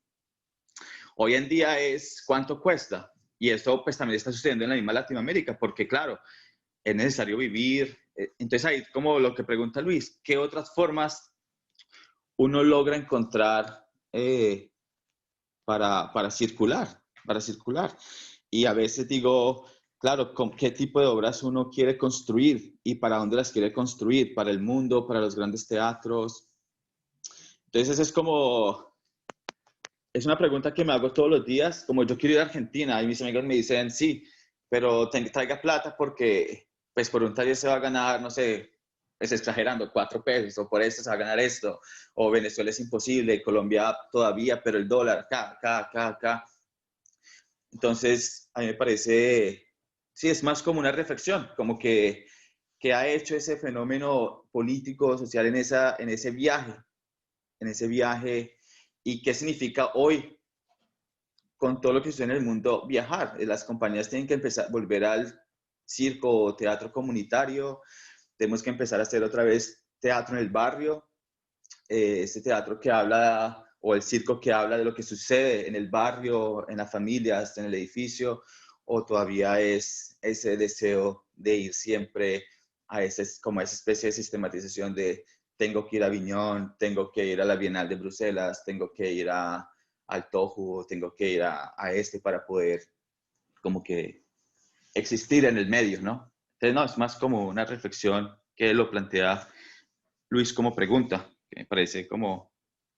Hoy en día es cuánto cuesta, y esto pues también está sucediendo en la misma Latinoamérica, porque claro, es necesario vivir. Entonces ahí como lo que pregunta Luis, ¿qué otras formas uno logra encontrar para circular? Y a veces digo, claro, ¿qué tipo de obras uno quiere construir y para dónde las quiere construir? ¿Para el mundo, para los grandes teatros? Entonces es una pregunta que me hago todos los días, como yo quiero ir a Argentina y mis amigos me dicen, sí, pero traiga plata porque pues por un taller se va a ganar, no sé, es exagerando, 4 pesos, o por esto se va a ganar esto, o Venezuela es imposible, Colombia todavía, pero el dólar acá. Entonces, a mí me parece, sí, es más como una reflexión, como que ha hecho ese fenómeno político, social en ese viaje, y qué significa hoy, con todo lo que sucede en el mundo, viajar. Las compañías tienen que empezar a volver al circo o teatro comunitario, tenemos que empezar a hacer otra vez teatro en el barrio, ese teatro que habla, o el circo que habla de lo que sucede en el barrio, en las familias, en el edificio, o todavía es ese deseo de ir siempre como a esa especie de sistematización de tengo que ir a Aviñón, tengo que ir a la Bienal de Bruselas, tengo que ir a al Toju o tengo que ir a este para poder como que existir en el medio, ¿no? Entonces, no, es más como una reflexión que lo plantea Luis como pregunta, que me parece como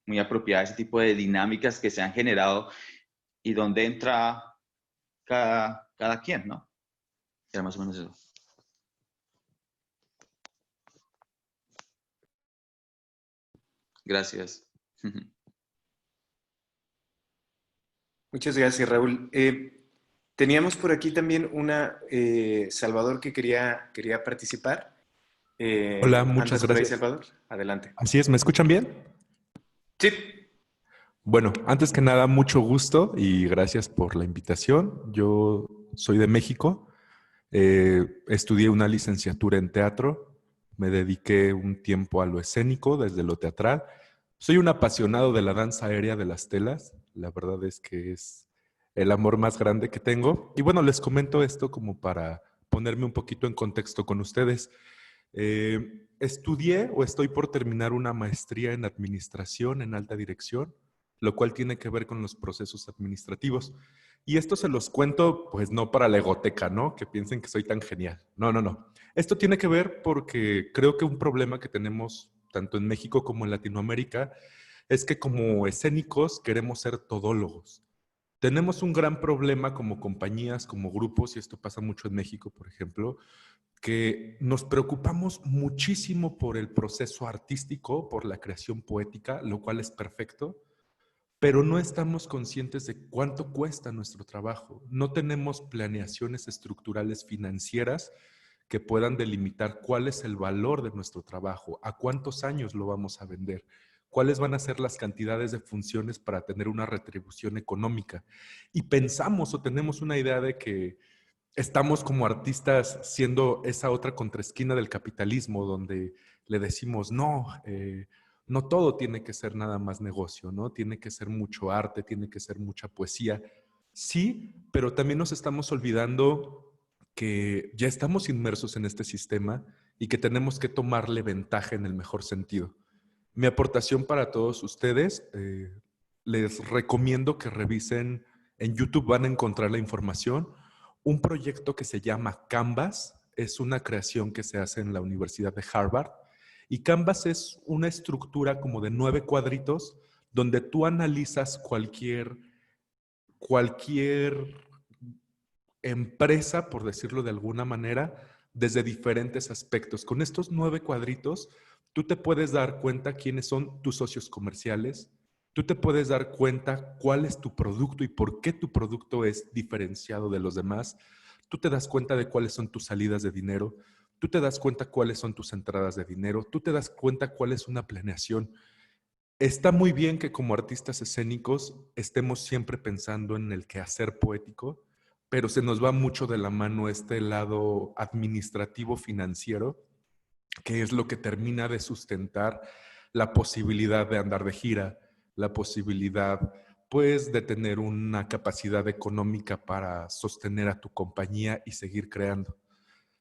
muy apropiada ese tipo de dinámicas que se han generado y donde entra cada quien, ¿no? Era más o menos eso. Gracias. Muchas gracias, Raúl. Teníamos por aquí también una Salvador que quería participar. Hola, muchas Andas por ahí, gracias. Salvador. Adelante. Así es, ¿me escuchan bien? Sí. Bueno, antes que nada, mucho gusto y gracias por la invitación. Yo soy de México, estudié una licenciatura en teatro, me dediqué un tiempo a lo escénico, desde lo teatral. Soy un apasionado de la danza aérea de las telas, la verdad es que es el amor más grande que tengo. Y bueno, les comento esto como para ponerme un poquito en contexto con ustedes. Estudié o estoy por terminar una maestría en administración en alta dirección, lo cual tiene que ver con los procesos administrativos. Y esto se los cuento, pues no para la egoteca, ¿no? Que piensen que soy tan genial. No, no, no. Esto tiene que ver porque creo que un problema que tenemos tanto en México como en Latinoamérica es que como escénicos queremos ser todólogos. Tenemos un gran problema como compañías, como grupos, y esto pasa mucho en México, por ejemplo, que nos preocupamos muchísimo por el proceso artístico, por la creación poética, lo cual es perfecto, pero no estamos conscientes de cuánto cuesta nuestro trabajo. No tenemos planeaciones estructurales financieras que puedan delimitar cuál es el valor de nuestro trabajo, a cuántos años lo vamos a vender, cuáles van a ser las cantidades de funciones para tener una retribución económica. Y pensamos o tenemos una idea de que estamos como artistas siendo esa otra contraesquina del capitalismo donde le decimos, no, no todo tiene que ser nada más negocio, ¿no? Tiene que ser mucho arte, tiene que ser mucha poesía. Sí, pero también nos estamos olvidando que ya estamos inmersos en este sistema y que tenemos que tomarle ventaja en el mejor sentido. Mi aportación para todos ustedes, les recomiendo que revisen, en YouTube van a encontrar la información, un proyecto que se llama Canvas, es una creación que se hace en la Universidad de Harvard, y Canvas es una estructura como de 9 cuadritos donde tú analizas cualquier empresa, por decirlo de alguna manera, desde diferentes aspectos. Con estos 9 cuadritos, tú te puedes dar cuenta quiénes son tus socios comerciales, tú te puedes dar cuenta cuál es tu producto y por qué tu producto es diferenciado de los demás, tú te das cuenta de cuáles son tus salidas de dinero, tú te das cuenta cuáles son tus entradas de dinero, tú te das cuenta cuál es una planeación. Está muy bien que como artistas escénicos estemos siempre pensando en el quehacer poético, pero se nos va mucho de la mano este lado administrativo financiero, que es lo que termina de sustentar la posibilidad de andar de gira, la posibilidad pues de tener una capacidad económica para sostener a tu compañía y seguir creando.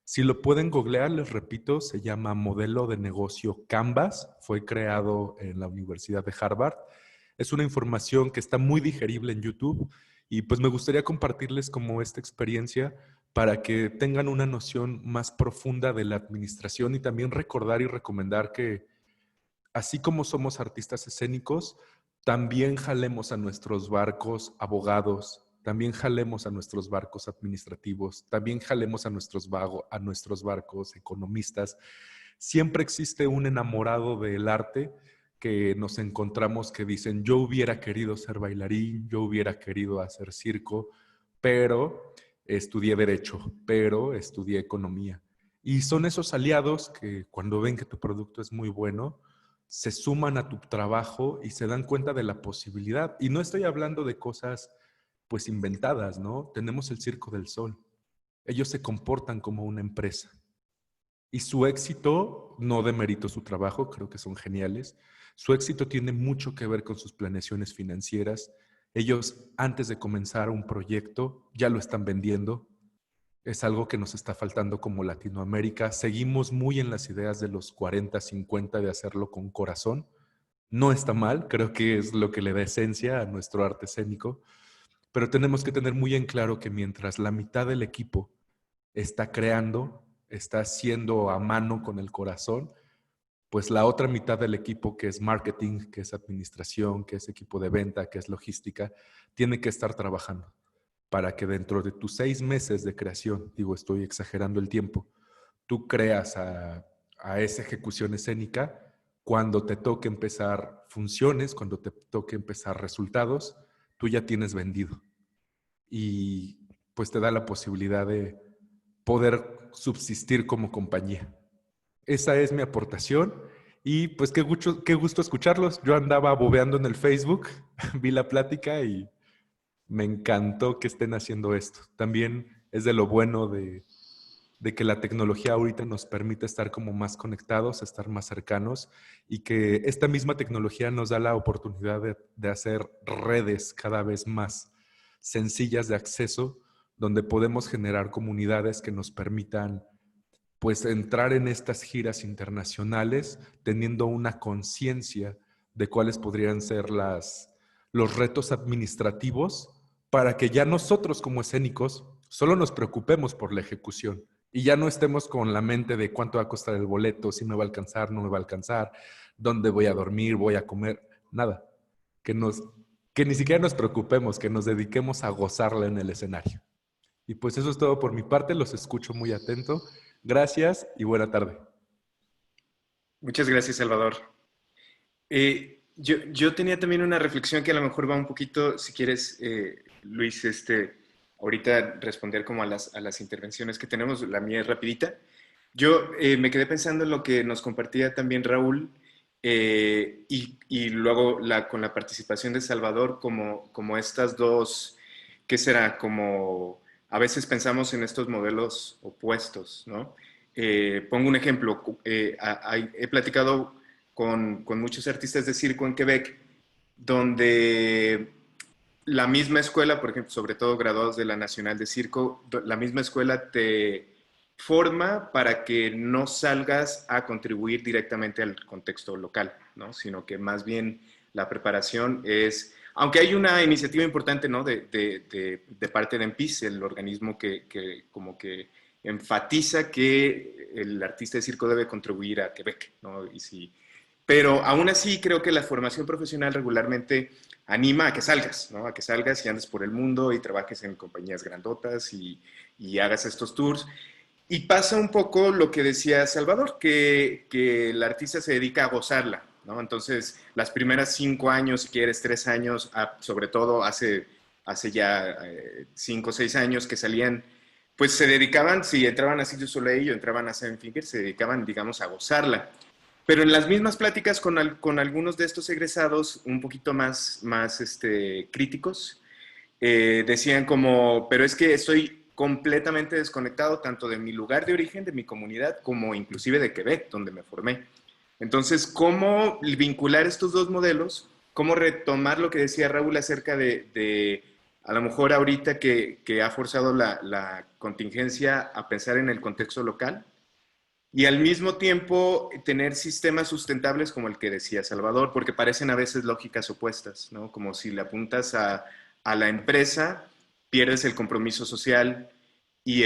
Si lo pueden googlear, les repito, se llama Modelo de Negocio Canvas. Fue creado en la Universidad de Harvard. Es una información que está muy digerible en YouTube y pues me gustaría compartirles como esta experiencia para que tengan una noción más profunda de la administración y también recordar y recomendar que así como somos artistas escénicos, también jalemos a nuestros barcos abogados, también jalemos a nuestros barcos administrativos, también jalemos a nuestros barcos economistas. Siempre existe un enamorado del arte que nos encontramos que dicen, yo hubiera querido ser bailarín, yo hubiera querido hacer circo, pero estudié derecho, pero estudié economía. Y son esos aliados que cuando ven que tu producto es muy bueno, se suman a tu trabajo y se dan cuenta de la posibilidad. Y no estoy hablando de cosas pues inventadas, ¿no? Tenemos el Circo del Sol. Ellos se comportan como una empresa. Y su éxito, no demerito su trabajo, creo que son geniales. Su éxito tiene mucho que ver con sus planeaciones financieras. Ellos, antes de comenzar un proyecto, ya lo están vendiendo. Es algo que nos está faltando como Latinoamérica. Seguimos muy en las ideas de los 40, 50 de hacerlo con corazón. No está mal, creo que es lo que le da esencia a nuestro arte escénico, pero tenemos que tener muy en claro que mientras la mitad del equipo está creando, está haciendo a mano con el corazón, pues la otra mitad del equipo, que es marketing, que es administración, que es equipo de venta, que es logística, tiene que estar trabajando para que dentro de tus 6 meses de creación, digo, estoy exagerando el tiempo, tú creas a esa ejecución escénica. Cuando te toque empezar funciones, cuando te toque empezar resultados, tú ya tienes vendido. Y pues te da la posibilidad de poder subsistir como compañía. Esa es mi aportación y pues qué gusto escucharlos. Yo andaba bobeando en el Facebook, vi la plática y me encantó que estén haciendo esto. También es de lo bueno de que la tecnología ahorita nos permite estar como más conectados, estar más cercanos y que esta misma tecnología nos da la oportunidad de hacer redes cada vez más sencillas de acceso, donde podemos generar comunidades que nos permitan pues entrar en estas giras internacionales teniendo una conciencia de cuáles podrían ser los retos administrativos para que ya nosotros como escénicos solo nos preocupemos por la ejecución y ya no estemos con la mente de cuánto va a costar el boleto, si me va a alcanzar, no me va a alcanzar, dónde voy a dormir, voy a comer, nada. Que, que ni siquiera nos preocupemos, que nos dediquemos a gozarla en el escenario. Y pues eso es todo por mi parte, los escucho muy atento. Gracias y buena tarde. Muchas gracias, Salvador. Yo tenía también una reflexión que a lo mejor va un poquito, si quieres, Luis, ahorita responder como a las intervenciones que tenemos. La mía es rapidita. Yo me quedé pensando en lo que nos compartía también Raúl y luego con la participación de Salvador como estas dos, ¿qué será? Como a veces pensamos en estos modelos opuestos, ¿no? Pongo un ejemplo. He platicado con muchos artistas de circo en Quebec, donde la misma escuela, por ejemplo, sobre todo graduados de la Nacional de Circo, la misma escuela te forma para que no salgas a contribuir directamente al contexto local, ¿no? Sino que más bien la preparación es, aunque hay una iniciativa importante, ¿no? de parte de EMPIS, el organismo que como que enfatiza que el artista de circo debe contribuir a Quebec, ¿no? Y si, pero aún así creo que la formación profesional regularmente anima a que salgas, ¿no? A que salgas y andes por el mundo y trabajes en compañías grandotas y hagas estos tours. Y pasa un poco lo que decía Salvador, que el artista se dedica a gozarla, ¿no? Entonces, las primeras 5 años, si quieres 3 años, sobre todo hace ya 5 o 6 años que salían, pues se dedicaban, si entraban a Cirque du Soleil o entraban a Seven Fingers, se dedicaban, digamos, a gozarla. Pero en las mismas pláticas con algunos de estos egresados, un poquito más críticos, decían como, pero es que estoy completamente desconectado tanto de mi lugar de origen, de mi comunidad, como inclusive de Quebec, donde me formé. Entonces, ¿cómo vincular estos dos modelos? ¿Cómo retomar lo que decía Raúl acerca de a lo mejor ahorita que ha forzado la contingencia a pensar en el contexto local? Y al mismo tiempo tener sistemas sustentables como el que decía Salvador, porque parecen a veces lógicas opuestas, ¿no? Como si le apuntas a la empresa, pierdes el compromiso social y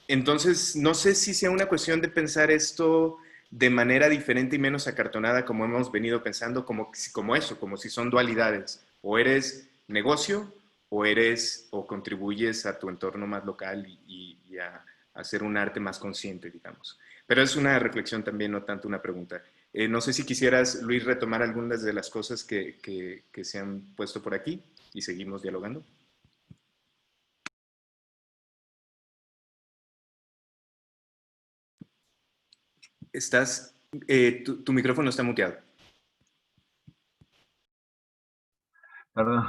entonces no sé si sea una cuestión de pensar esto de manera diferente y menos acartonada como hemos venido pensando, como eso, como si son dualidades, o eres negocio o contribuyes a tu entorno más local y a hacer un arte más consciente, digamos. Pero es una reflexión también, no tanto una pregunta. No sé si quisieras, Luis, retomar algunas de las cosas que se han puesto por aquí y seguimos dialogando. Tu micrófono está muteado. Perdón.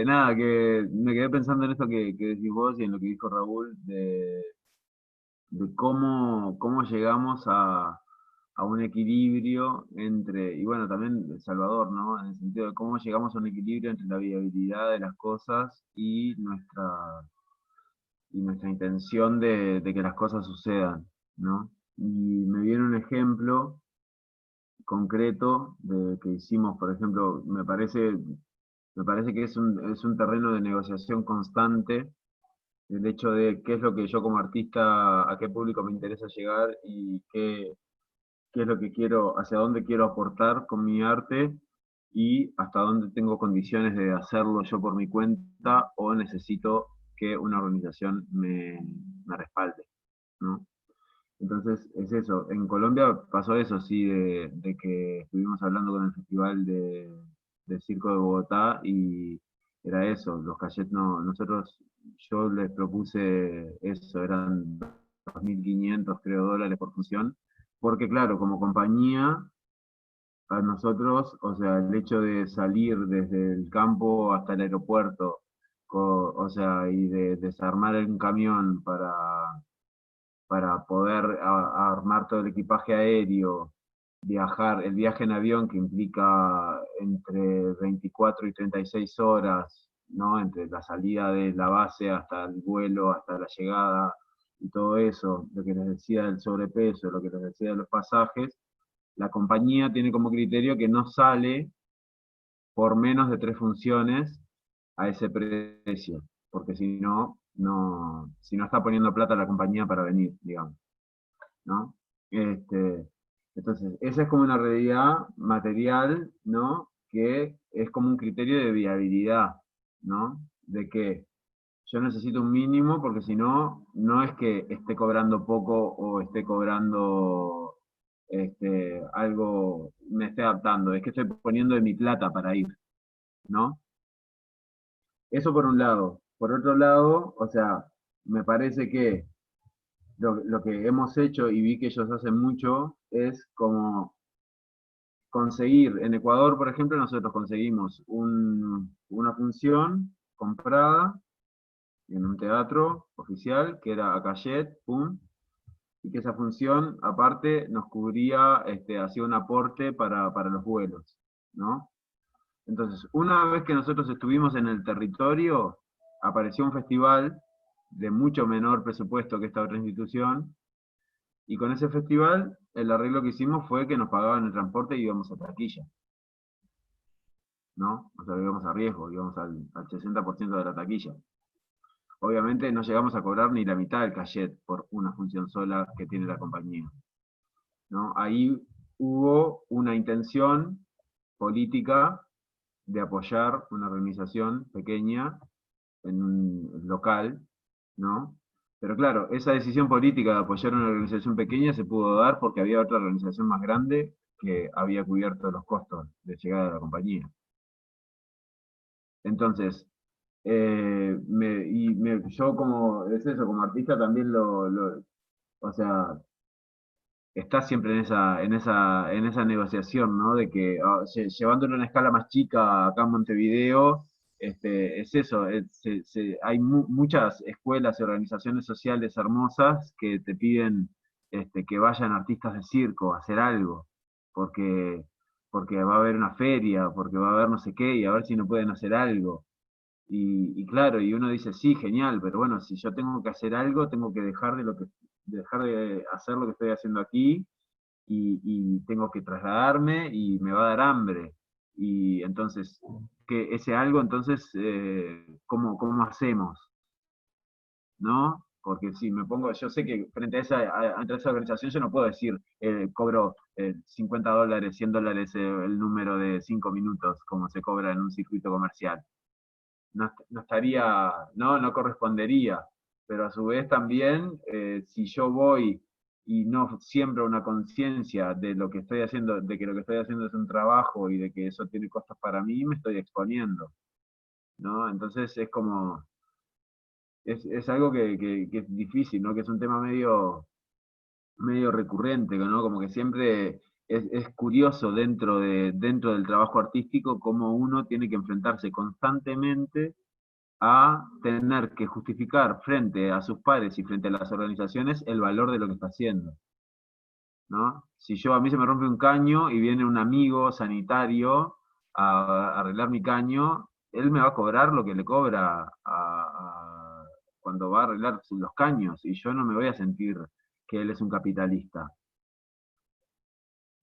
Nada, que me quedé pensando en esto que decís vos y en lo que dijo Raúl, de cómo llegamos a un equilibrio entre, y bueno, también Salvador, ¿no? En el sentido de cómo llegamos a un equilibrio entre la viabilidad de las cosas y nuestra intención de que las cosas sucedan, ¿no? Y me viene un ejemplo concreto que hicimos, por ejemplo, me parece que es un terreno de negociación constante, el hecho de qué es lo que yo como artista, a qué público me interesa llegar y qué es lo que quiero, hacia dónde quiero aportar con mi arte y hasta dónde tengo condiciones de hacerlo yo por mi cuenta o necesito que una organización me respalde, ¿no? Entonces es eso, en Colombia pasó eso, sí, de que estuvimos hablando con el Festival de Circo de Bogotá y era eso, los cachets no, nosotros, yo les propuse eso, eran 2.500 creo dólares por función, porque claro, como compañía, a nosotros, o sea, el hecho de salir desde el campo hasta el aeropuerto, o sea, y de desarmar un camión para poder armar todo el equipaje aéreo, viajar, el viaje en avión que implica entre 24 y 36 horas, ¿no? Entre la salida de la base hasta el vuelo, hasta la llegada y todo eso, lo que les decía del sobrepeso, lo que les decía de los pasajes, la compañía tiene como criterio que no sale por menos de 3 funciones a ese precio, porque si no, si no está poniendo plata a la compañía para venir, digamos, ¿no? Entonces, esa es como una realidad material, ¿no? Que es como un criterio de viabilidad, ¿no? De que yo necesito un mínimo porque si no, no es que esté cobrando poco o esté cobrando algo, me esté adaptando, es que estoy poniendo de mi plata para ir, ¿no? Eso por un lado. Por otro lado, o sea, me parece que lo que hemos hecho y vi que ellos hacen mucho es como conseguir, en Ecuador, por ejemplo, nosotros conseguimos una función comprada en un teatro oficial, que era Acayet, pum, y que esa función, aparte, nos cubría, hacía un aporte para los vuelos, ¿no? Entonces, una vez que nosotros estuvimos en el territorio, apareció un festival de mucho menor presupuesto que esta otra institución, y con ese festival, el arreglo que hicimos fue que nos pagaban el transporte y íbamos a taquilla, ¿no? O sea, íbamos a riesgo, íbamos al 60% de la taquilla. Obviamente no llegamos a cobrar ni la mitad del cachet por una función sola que tiene la compañía, ¿no? Ahí hubo una intención política de apoyar una organización pequeña en un local, ¿no? Pero claro, esa decisión política de apoyar una organización pequeña se pudo dar porque había otra organización más grande que había cubierto los costos de llegada de la compañía. Entonces, yo como, es eso, como artista también o sea, está siempre en esa negociación, ¿no? De que llevándolo a una escala más chica acá en Montevideo, es eso, hay muchas escuelas y organizaciones sociales hermosas que te piden que vayan artistas de circo a hacer algo, porque, porque va a haber una feria, porque va a haber no sé qué, y a ver si no pueden hacer algo. Y claro, y uno dice, sí, genial, pero bueno, si yo tengo que hacer algo, tengo que dejar de hacer lo que estoy haciendo aquí y tengo que trasladarme y me va a dar hambre. Y entonces, que ese algo, entonces, ¿cómo hacemos? ¿No? Porque si me pongo, yo sé que frente a esa organización yo no puedo decir, cobro $50, $100 el número de 5 minutos, como se cobra en un circuito comercial. No estaría, no correspondería. Pero a su vez también, si yo voy y no siembro una conciencia de lo que estoy haciendo, de que lo que estoy haciendo es un trabajo y de que eso tiene costos para mí, me estoy exponiendo, ¿no? Entonces es como, es algo que es difícil, ¿no? Que es un tema medio recurrente, ¿no? Como que siempre es curioso dentro del trabajo artístico cómo uno tiene que enfrentarse constantemente a tener que justificar frente a sus pares y frente a las organizaciones el valor de lo que está haciendo, ¿no? Si a mí se me rompe un caño y viene un amigo sanitario a arreglar mi caño, él me va a cobrar lo que le cobra cuando va a arreglar los caños y yo no me voy a sentir que él es un capitalista,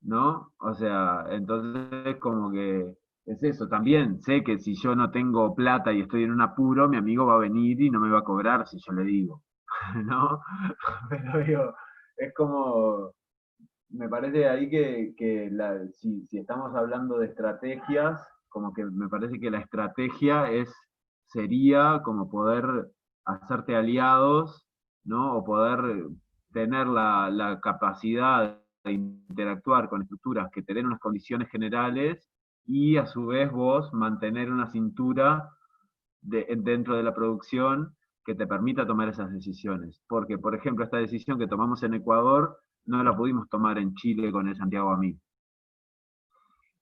¿no? O sea, entonces como que es eso. También sé que si yo no tengo plata y estoy en un apuro, mi amigo va a venir y no me va a cobrar si yo le digo, ¿no? Pero digo, es como, me parece ahí si estamos hablando de estrategias, como que me parece que la estrategia sería como poder hacerte aliados, ¿no? O poder tener la capacidad de interactuar con estructuras que te den unas condiciones generales y a su vez vos mantener una cintura dentro de la producción que te permita tomar esas decisiones. Porque, por ejemplo, esta decisión que tomamos en Ecuador no la pudimos tomar en Chile con el Santiago Amil.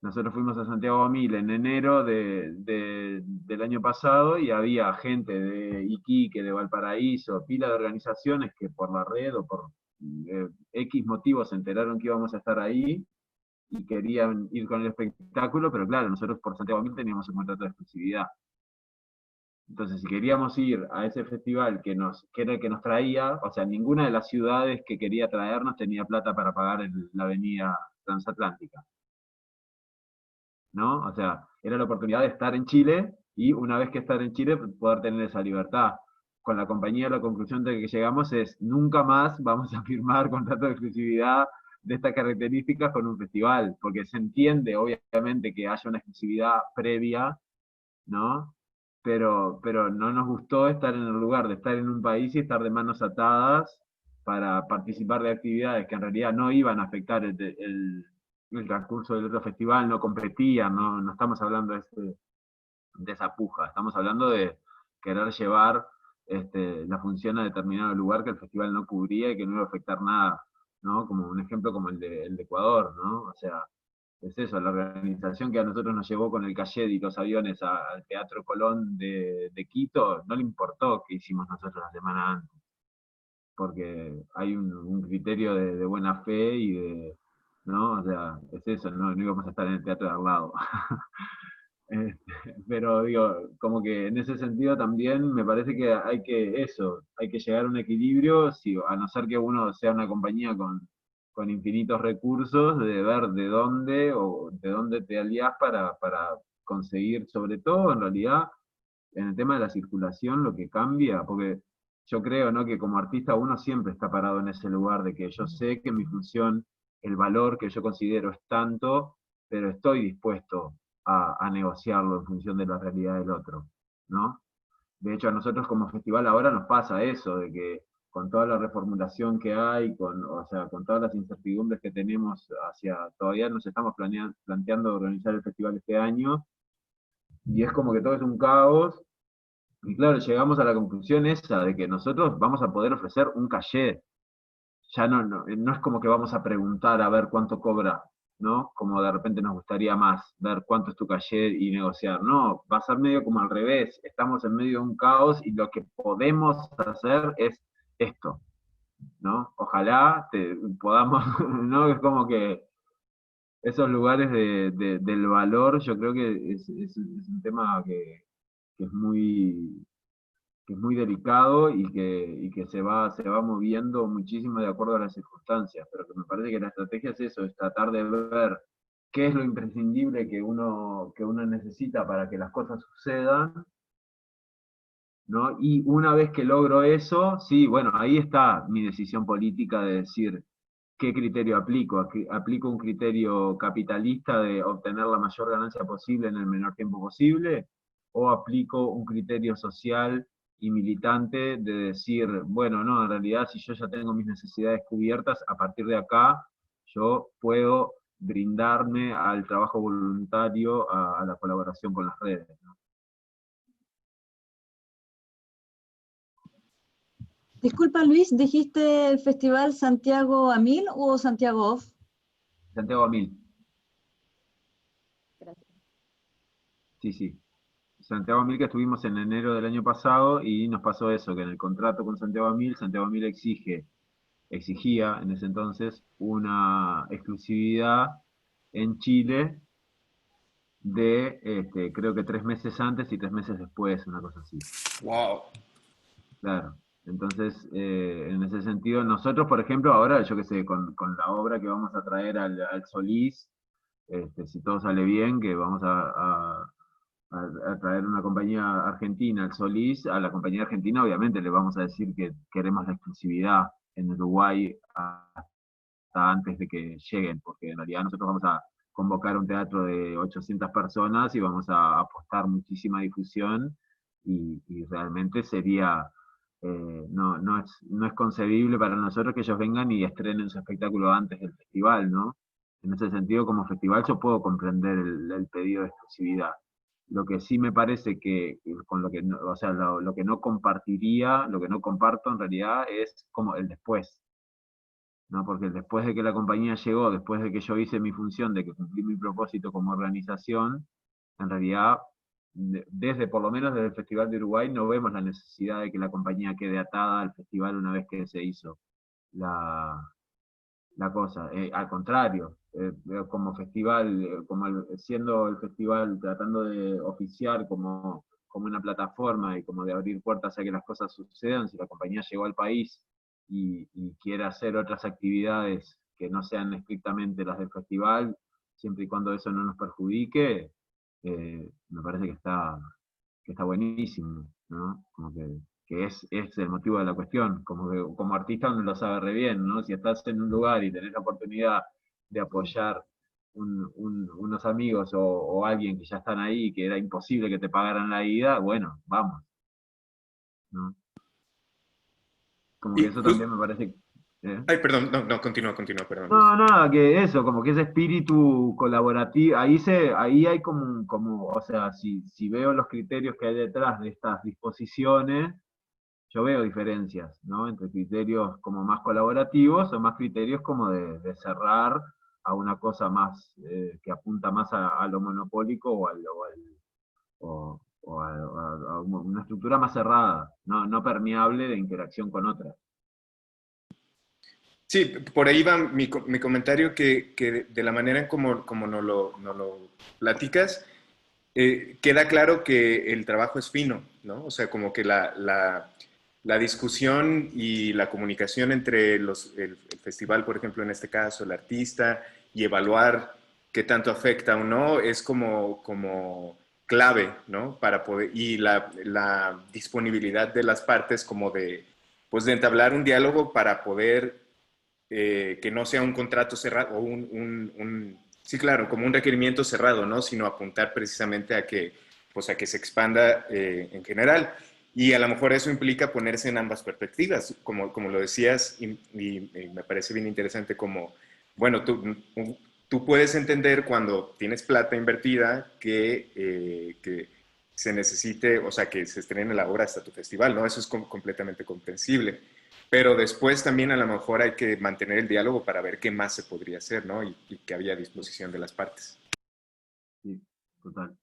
Nosotros fuimos a Santiago Amil en enero del año pasado y había gente de Iquique, de Valparaíso, pila de organizaciones que por la red o por X motivos se enteraron que íbamos a estar ahí y querían ir con el espectáculo, pero claro, nosotros por Santiago Amil teníamos un contrato de exclusividad. Entonces, si queríamos ir a ese festival que era el que nos traía, o sea, ninguna de las ciudades que quería traernos tenía plata para pagar la avenida transatlántica, ¿no? O sea, era la oportunidad de estar en Chile y una vez que estar en Chile poder tener esa libertad. Con la compañía la conclusión de que llegamos es nunca más vamos a firmar contrato de exclusividad de estas características con un festival, porque se entiende obviamente que haya una exclusividad previa, ¿no? Pero no nos gustó estar en el lugar de estar en un país y estar de manos atadas para participar de actividades que en realidad no iban a afectar el transcurso del otro festival, no competían, no estamos hablando de esa puja, estamos hablando de querer llevar la función a determinado lugar que el festival no cubría y que no iba a afectar nada, ¿no? Como un ejemplo como el de Ecuador, ¿no? O sea, es eso, la organización que a nosotros nos llevó con el Cayet y los aviones al Teatro Colón de Quito, no le importó que hicimos nosotros la semana antes, porque hay un criterio de buena fe y ¿no? O sea, es eso, no íbamos a estar en el teatro de al lado. Pero digo, como que en ese sentido también me parece que hay que llegar a un equilibrio, si, a no ser que uno sea una compañía con infinitos recursos, de ver de dónde te alías para conseguir, sobre todo en realidad, en el tema de la circulación, lo que cambia, porque yo creo, ¿no? Que como artista uno siempre está parado en ese lugar de que yo sé que mi función, el valor que yo considero es tanto, pero estoy dispuesto a negociarlo en función de la realidad del otro, ¿no? De hecho, a nosotros como festival ahora nos pasa eso, de que con toda la reformulación que hay, o sea, con todas las incertidumbres que tenemos todavía nos estamos planteando organizar el festival este año, y es como que todo es un caos, y claro, llegamos a la conclusión esa, de que nosotros vamos a poder ofrecer un cachet, ya no es como que vamos a preguntar a ver cuánto cobra, ¿no? Como de repente nos gustaría más, ver cuánto es tu calle y negociar. No, va a ser medio como al revés. Estamos en medio de un caos y lo que podemos hacer es esto, ¿no? Ojalá podamos, ¿no? Es como que esos lugares del valor, yo creo que es un tema que es que es muy delicado y que se va moviendo muchísimo de acuerdo a las circunstancias, pero que me parece que la estrategia es eso, es tratar de ver qué es lo imprescindible que uno necesita para que las cosas sucedan, ¿no? Y una vez que logro eso, sí, bueno, ahí está mi decisión política de decir qué criterio aplico. ¿Aplico un criterio capitalista de obtener la mayor ganancia posible en el menor tiempo posible? ¿O aplico un criterio social y militante de decir, bueno, no, en realidad si yo ya tengo mis necesidades cubiertas, a partir de acá yo puedo brindarme al trabajo voluntario, a la colaboración con las redes, ¿no? Disculpa Luis, ¿dijiste el Festival Santiago a 1000 o Santiago Off? Santiago Amil, Gracias. sí, sí. Santiago Amil que estuvimos en enero del año pasado y nos pasó eso, que en el contrato con Santiago Amil exigía en ese entonces una exclusividad en Chile creo que 3 meses antes y 3 meses después, una cosa así. Wow. Claro. Entonces, en ese sentido, nosotros, por ejemplo, ahora, yo qué sé, con la obra que vamos a traer al Solís, si todo sale bien, que vamos a traer una compañía argentina al Solís, a la compañía argentina obviamente le vamos a decir que queremos la exclusividad en Uruguay hasta antes de que lleguen, porque en realidad nosotros vamos a convocar un teatro de 800 personas y vamos a apostar muchísima difusión y realmente sería, no es concebible para nosotros que ellos vengan y estrenen su espectáculo antes del festival, ¿no? En ese sentido, como festival yo puedo comprender el pedido de exclusividad. Lo que sí me parece que con lo que no, o sea, lo que no compartiría, lo que no comparto en realidad es como el después. ¿No? Porque después de que la compañía llegó, después de que yo hice mi función, de que cumplí mi propósito como organización, en realidad, desde por lo menos desde el Festival de Uruguay, no vemos la necesidad de que la compañía quede atada al festival una vez que se hizo la, la cosa. Al contrario, como festival, siendo el festival tratando de oficiar como una plataforma y como de abrir puertas a que las cosas sucedan, si la compañía llegó al país y quiere hacer otras actividades que no sean estrictamente las del festival, siempre y cuando eso no nos perjudique, me parece que está buenísimo, ¿no? Como que es el motivo de la cuestión, como que como artista uno lo sabe re bien, ¿no? Si estás en un lugar y tenés la oportunidad de apoyar unos amigos o alguien que ya están ahí, que era imposible que te pagaran la ida, bueno, vamos, ¿no? Como que Y, eso también me parece... ¿eh? ay, perdón, no, no, continúa, perdón, Luis. No, nada, que eso, como que ese espíritu colaborativo, ahí hay o sea, si veo los criterios que hay detrás de estas disposiciones, yo veo diferencias, ¿no? Entre criterios como más colaborativos o más criterios como de cerrar a una cosa más, que apunta más a lo monopólico o a una estructura más cerrada, no permeable de interacción con otras. Sí, por ahí va mi comentario que de la manera en como no lo platicas, queda claro que el trabajo es fino, ¿no? O sea, como que la discusión y la comunicación entre el festival, por ejemplo, en este caso, el artista, y evaluar qué tanto afecta o no, es como clave, ¿no? Para poder, y la disponibilidad de las partes como pues de entablar un diálogo para poder que no sea un contrato cerrado o sí, claro, como un requerimiento cerrado, ¿no? Sino apuntar precisamente a que, pues a que se expanda en general. Y a lo mejor eso implica ponerse en ambas perspectivas, como lo decías, y me parece bien interesante como, bueno, tú puedes entender cuando tienes plata invertida que se necesite, o sea, que se estrene la obra hasta tu festival, ¿no? Eso es completamente comprensible. Pero después también a lo mejor hay que mantener el diálogo para ver qué más se podría hacer, ¿no? Y que había disposición de las partes. Sí, total.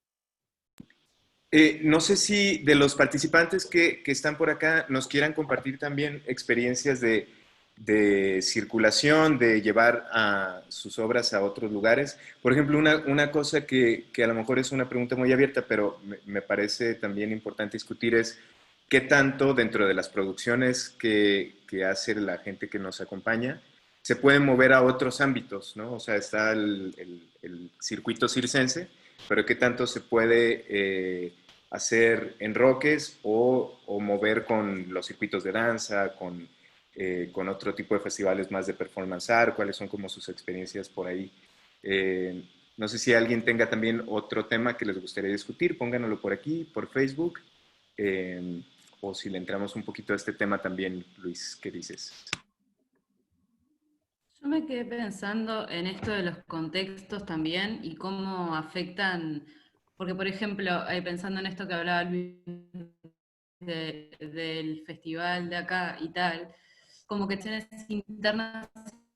No sé si de los participantes que están por acá nos quieran compartir también experiencias de circulación, de llevar a sus obras a otros lugares. Por ejemplo, una cosa que a lo mejor es una pregunta muy abierta, pero me parece también importante discutir es qué tanto dentro de las producciones que hace la gente que nos acompaña se pueden mover a otros ámbitos, ¿no? O sea, está el circuito circense, pero qué tanto se puede hacer enroques o mover con los circuitos de danza, con otro tipo de festivales más de performance art, cuáles son como sus experiencias por ahí. No sé si alguien tenga también otro tema que les gustaría discutir, pónganlo por aquí, por Facebook, o si le entramos un poquito a este tema también, Luis, ¿qué dices? Yo me quedé pensando en esto de los contextos también y cómo afectan, porque por ejemplo, pensando en esto que hablaba Luis del festival de acá y tal, como que tenés internas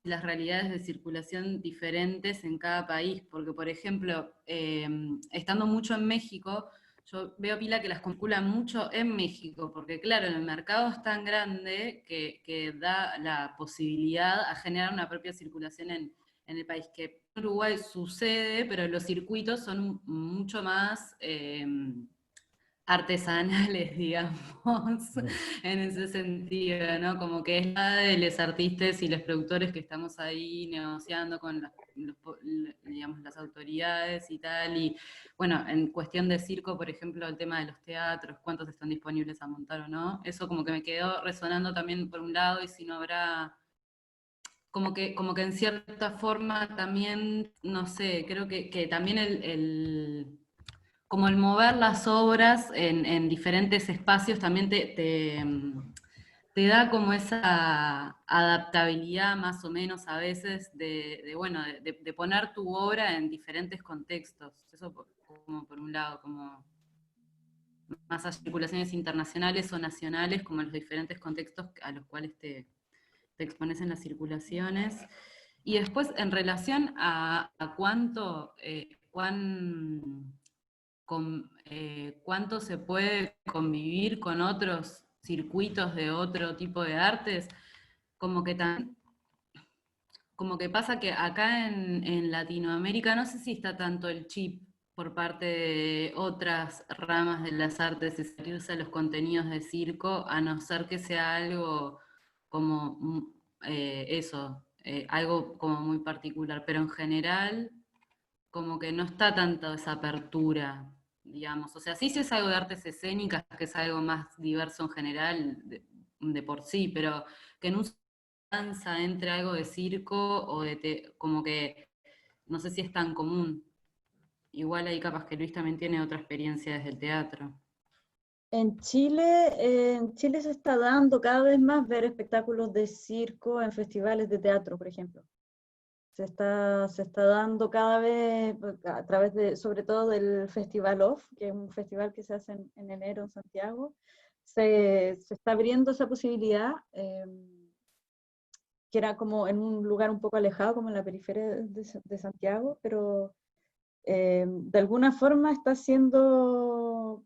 las realidades de circulación diferentes en cada país, porque por ejemplo, estando mucho en México, yo veo pila que las calculan mucho en México, porque claro, el mercado es tan grande que da la posibilidad a generar una propia circulación en el país, que en Uruguay sucede, pero los circuitos son mucho más artesanales, digamos, en ese sentido, ¿no? Como que es la de los artistas y los productores que estamos ahí negociando con digamos, las autoridades y tal, y bueno, en cuestión de circo, por ejemplo, el tema de los teatros, cuántos están disponibles a montar o no, eso como que me quedó resonando también por un lado, y si no habrá como que en cierta forma también, no sé, creo que también como el mover las obras en diferentes espacios también te da como esa adaptabilidad más o menos a veces bueno, de poner tu obra en diferentes contextos. Eso como por un lado, como más a circulaciones internacionales o nacionales, como los diferentes contextos a los cuales te expones en las circulaciones. Y después, en relación a cuánto se puede convivir con otros circuitos de otro tipo de artes, como que como que pasa que acá en Latinoamérica no sé si está tanto el chip por parte de otras ramas de las artes de salirse a los contenidos de circo, a no ser que sea algo como eso, algo como muy particular, pero en general como que no está tanto esa apertura, digamos. O sea, sí es algo de artes escénicas, que es algo más diverso en general, de por sí, pero que en un danza entre algo de circo o como que no sé si es tan común. Igual ahí capaz que Luis también tiene otra experiencia desde el teatro. En Chile se está dando cada vez más ver espectáculos de circo en festivales de teatro, por ejemplo. Se está dando cada vez a través de, sobre todo del Festival Off, que es un festival que se hace en enero en Santiago. Se está abriendo esa posibilidad, que era como en un lugar un poco alejado, como en la periferia de Santiago, pero de alguna forma está siendo,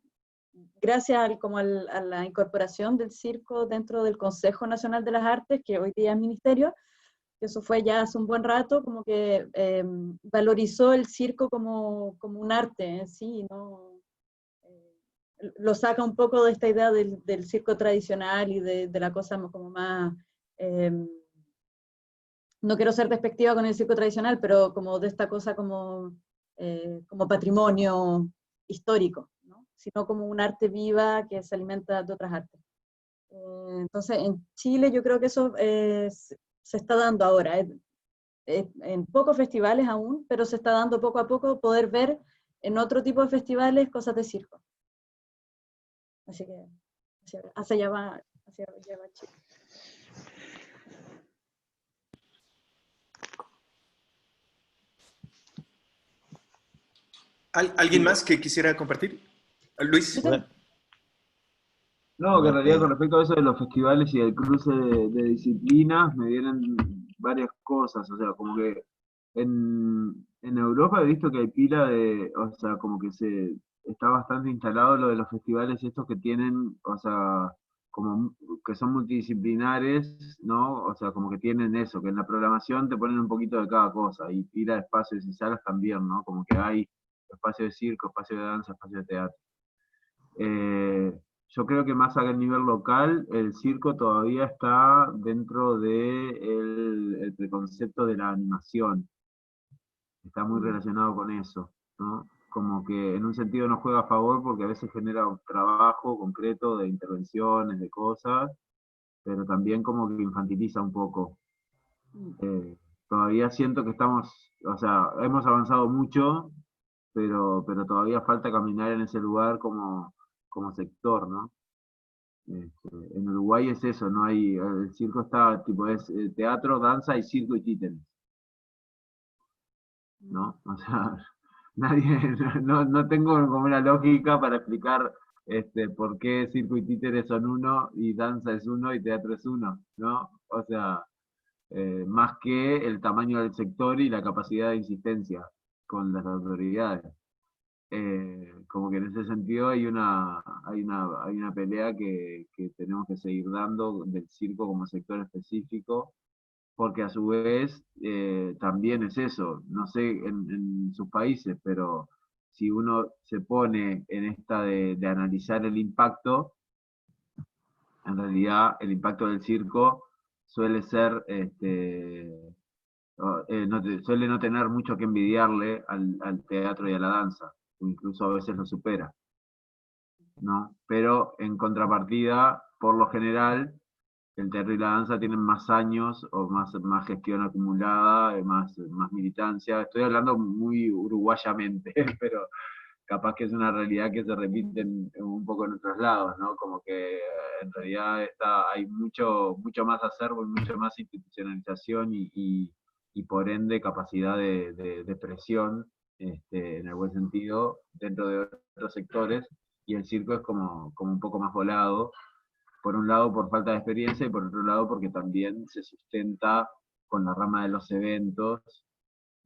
gracias a la incorporación del circo dentro del Consejo Nacional de las Artes, que hoy día es ministerio, que eso fue ya hace un buen rato, como que valorizó el circo como un arte en sí, ¿no? Lo saca un poco de esta idea del circo tradicional y de la cosa como más, no quiero ser despectiva con el circo tradicional, pero como de esta cosa como patrimonio histórico, ¿no? Sino como un arte viva que se alimenta de otras artes. Entonces, en Chile yo creo que eso se está dando ahora, en pocos festivales aún, pero se está dando poco a poco poder ver en otro tipo de festivales cosas de circo. Así que hacia allá va Chile. ¿Alguien más que quisiera compartir? Luis. No, que en realidad con Ok. respecto a eso de los festivales y el cruce de disciplinas, me vienen varias cosas, o sea, como que en Europa he visto que hay pila de, o sea, como que está bastante instalado lo de los festivales estos que tienen, o sea, como que son multidisciplinares, ¿no? O sea, como que tienen eso, que en la programación te ponen un poquito de cada cosa, y pila de espacios y salas también, ¿no? Como que hay espacio de circo, espacio de danza, espacio de teatro. Eh, yo creo que más a nivel local, el circo todavía está dentro de el preconcepto de la animación. Está muy relacionado con eso, ¿no? Como que en un sentido no juega a favor porque a veces genera un trabajo concreto de intervenciones, de cosas, pero también como que infantiliza un poco. Todavía siento que estamos, o sea, hemos avanzado mucho, pero todavía falta caminar en ese lugar como sector, ¿no? En Uruguay es eso, no hay, el circo está, tipo, es teatro, danza y circo y títeres, ¿no? O sea, nadie, no tengo como una lógica para explicar por qué circo y títeres son uno y danza es uno y teatro es uno, ¿no? O sea, más que el tamaño del sector y la capacidad de insistencia con las autoridades. Como que en ese sentido hay una pelea que tenemos que seguir dando del circo como sector específico, porque a su vez también es eso, no sé en sus países, pero si uno se pone en esta de analizar el impacto, en realidad el impacto del circo suele ser, suele no tener mucho que envidiarle al teatro y a la danza, o incluso a veces lo supera, ¿no? Pero en contrapartida, por lo general, el teatro y la danza tienen más años o más gestión acumulada, más militancia. Estoy hablando muy uruguayamente, pero capaz que es una realidad que se repite un poco en otros lados, ¿no? Como que en realidad hay mucho más acervo y mucha más institucionalización y por ende capacidad de presión, en el buen sentido, dentro de otros sectores, y el circo es como un poco más volado, por un lado por falta de experiencia y por otro lado porque también se sustenta con la rama de los eventos,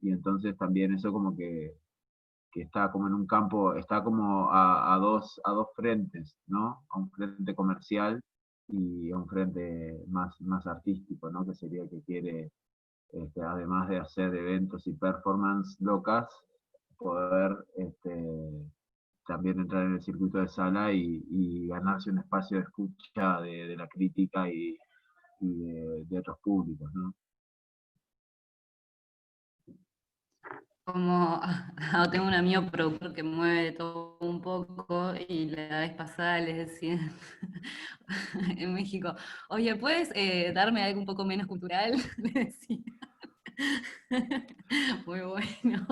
y entonces también eso como que está como en un campo, está como a dos frentes, ¿no? A un frente comercial y a un frente más artístico, ¿no? Que sería el que quiere, además de hacer eventos y performance locas, poder también entrar en el circuito de sala y ganarse un espacio de escucha de la crítica y de otros públicos, ¿no? Como tengo un amigo productor que mueve todo un poco y la vez pasada les decía en México, oye, ¿puedes darme algo un poco menos cultural? Le decía. Muy bueno.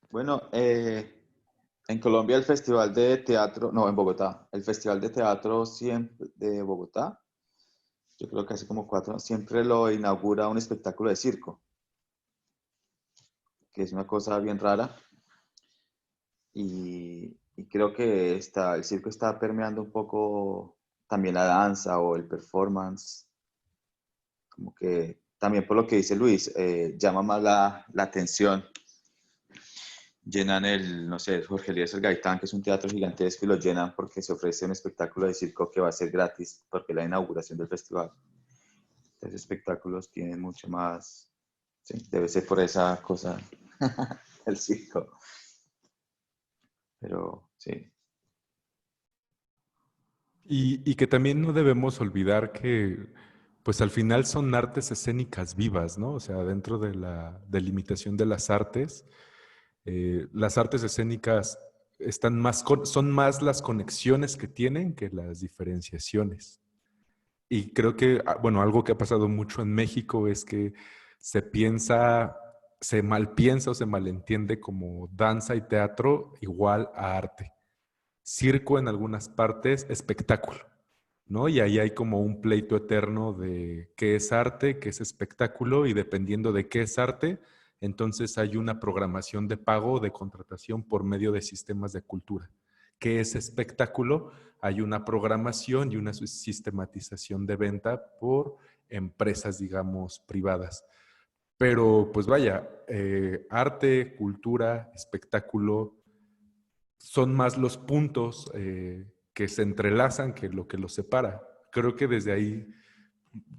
Bueno, en Colombia el Festival de Teatro, no, en Bogotá, el Festival de Teatro siempre de Bogotá, yo creo que hace como 4, siempre lo inaugura un espectáculo de circo, que es una cosa bien rara. Y creo que el circo está permeando un poco también la danza o el performance, como que también por lo que dice Luis, llama más la atención. Llenan no sé, Jorge Eliezer Gaitán, que es un teatro gigantesco, y lo llenan porque se ofrece un espectáculo de circo que va a ser gratis, porque es la inauguración del festival. Entonces, espectáculos tienen mucho más, sí, debe ser por esa cosa, el circo. Pero, sí. Y que también no debemos olvidar que, pues al final son artes escénicas vivas, ¿no? O sea, dentro de la delimitación de las artes escénicas son más las conexiones que tienen que las diferenciaciones. Y creo que, bueno, algo que ha pasado mucho en México es que se malpiensa o se malentiende como danza y teatro igual a arte. Circo en algunas partes, espectáculo, ¿no? Y ahí hay como un pleito eterno de qué es arte, qué es espectáculo, y dependiendo de qué es arte, entonces hay una programación de pago o de contratación por medio de sistemas de cultura. ¿Qué es espectáculo? Hay una programación y una sistematización de venta por empresas, digamos, privadas. Pero pues vaya, arte, cultura, espectáculo, son más los puntos que se entrelazan que lo que los separa. Creo que desde ahí,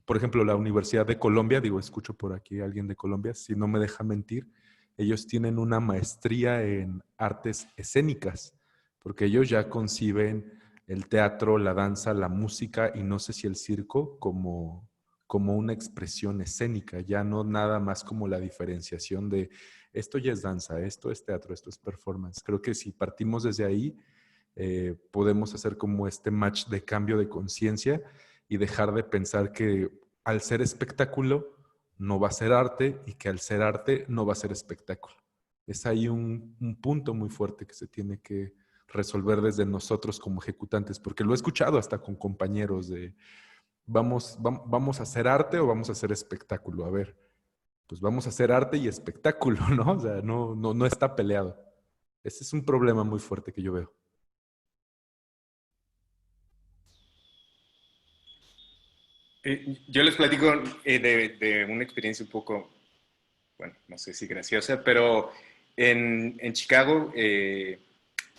por ejemplo, la Universidad de Colombia, digo, escucho por aquí a alguien de Colombia, si no me deja mentir, ellos tienen una maestría en artes escénicas, porque ellos ya conciben el teatro, la danza, la música y no sé si el circo como una expresión escénica, ya no nada más como la diferenciación de esto ya es danza, esto es teatro, esto es performance. Creo que si partimos desde ahí, podemos hacer como este match de cambio de conciencia y dejar de pensar que al ser espectáculo no va a ser arte y que al ser arte no va a ser espectáculo. Es ahí un punto muy fuerte que se tiene que resolver desde nosotros como ejecutantes, porque lo he escuchado hasta con compañeros de vamos a hacer arte o vamos a hacer espectáculo. A ver, pues vamos a hacer arte y espectáculo, ¿no? O sea, no está peleado. Ese es un problema muy fuerte que yo veo. Yo les platico de una experiencia un poco, bueno, no sé si graciosa, pero en Chicago,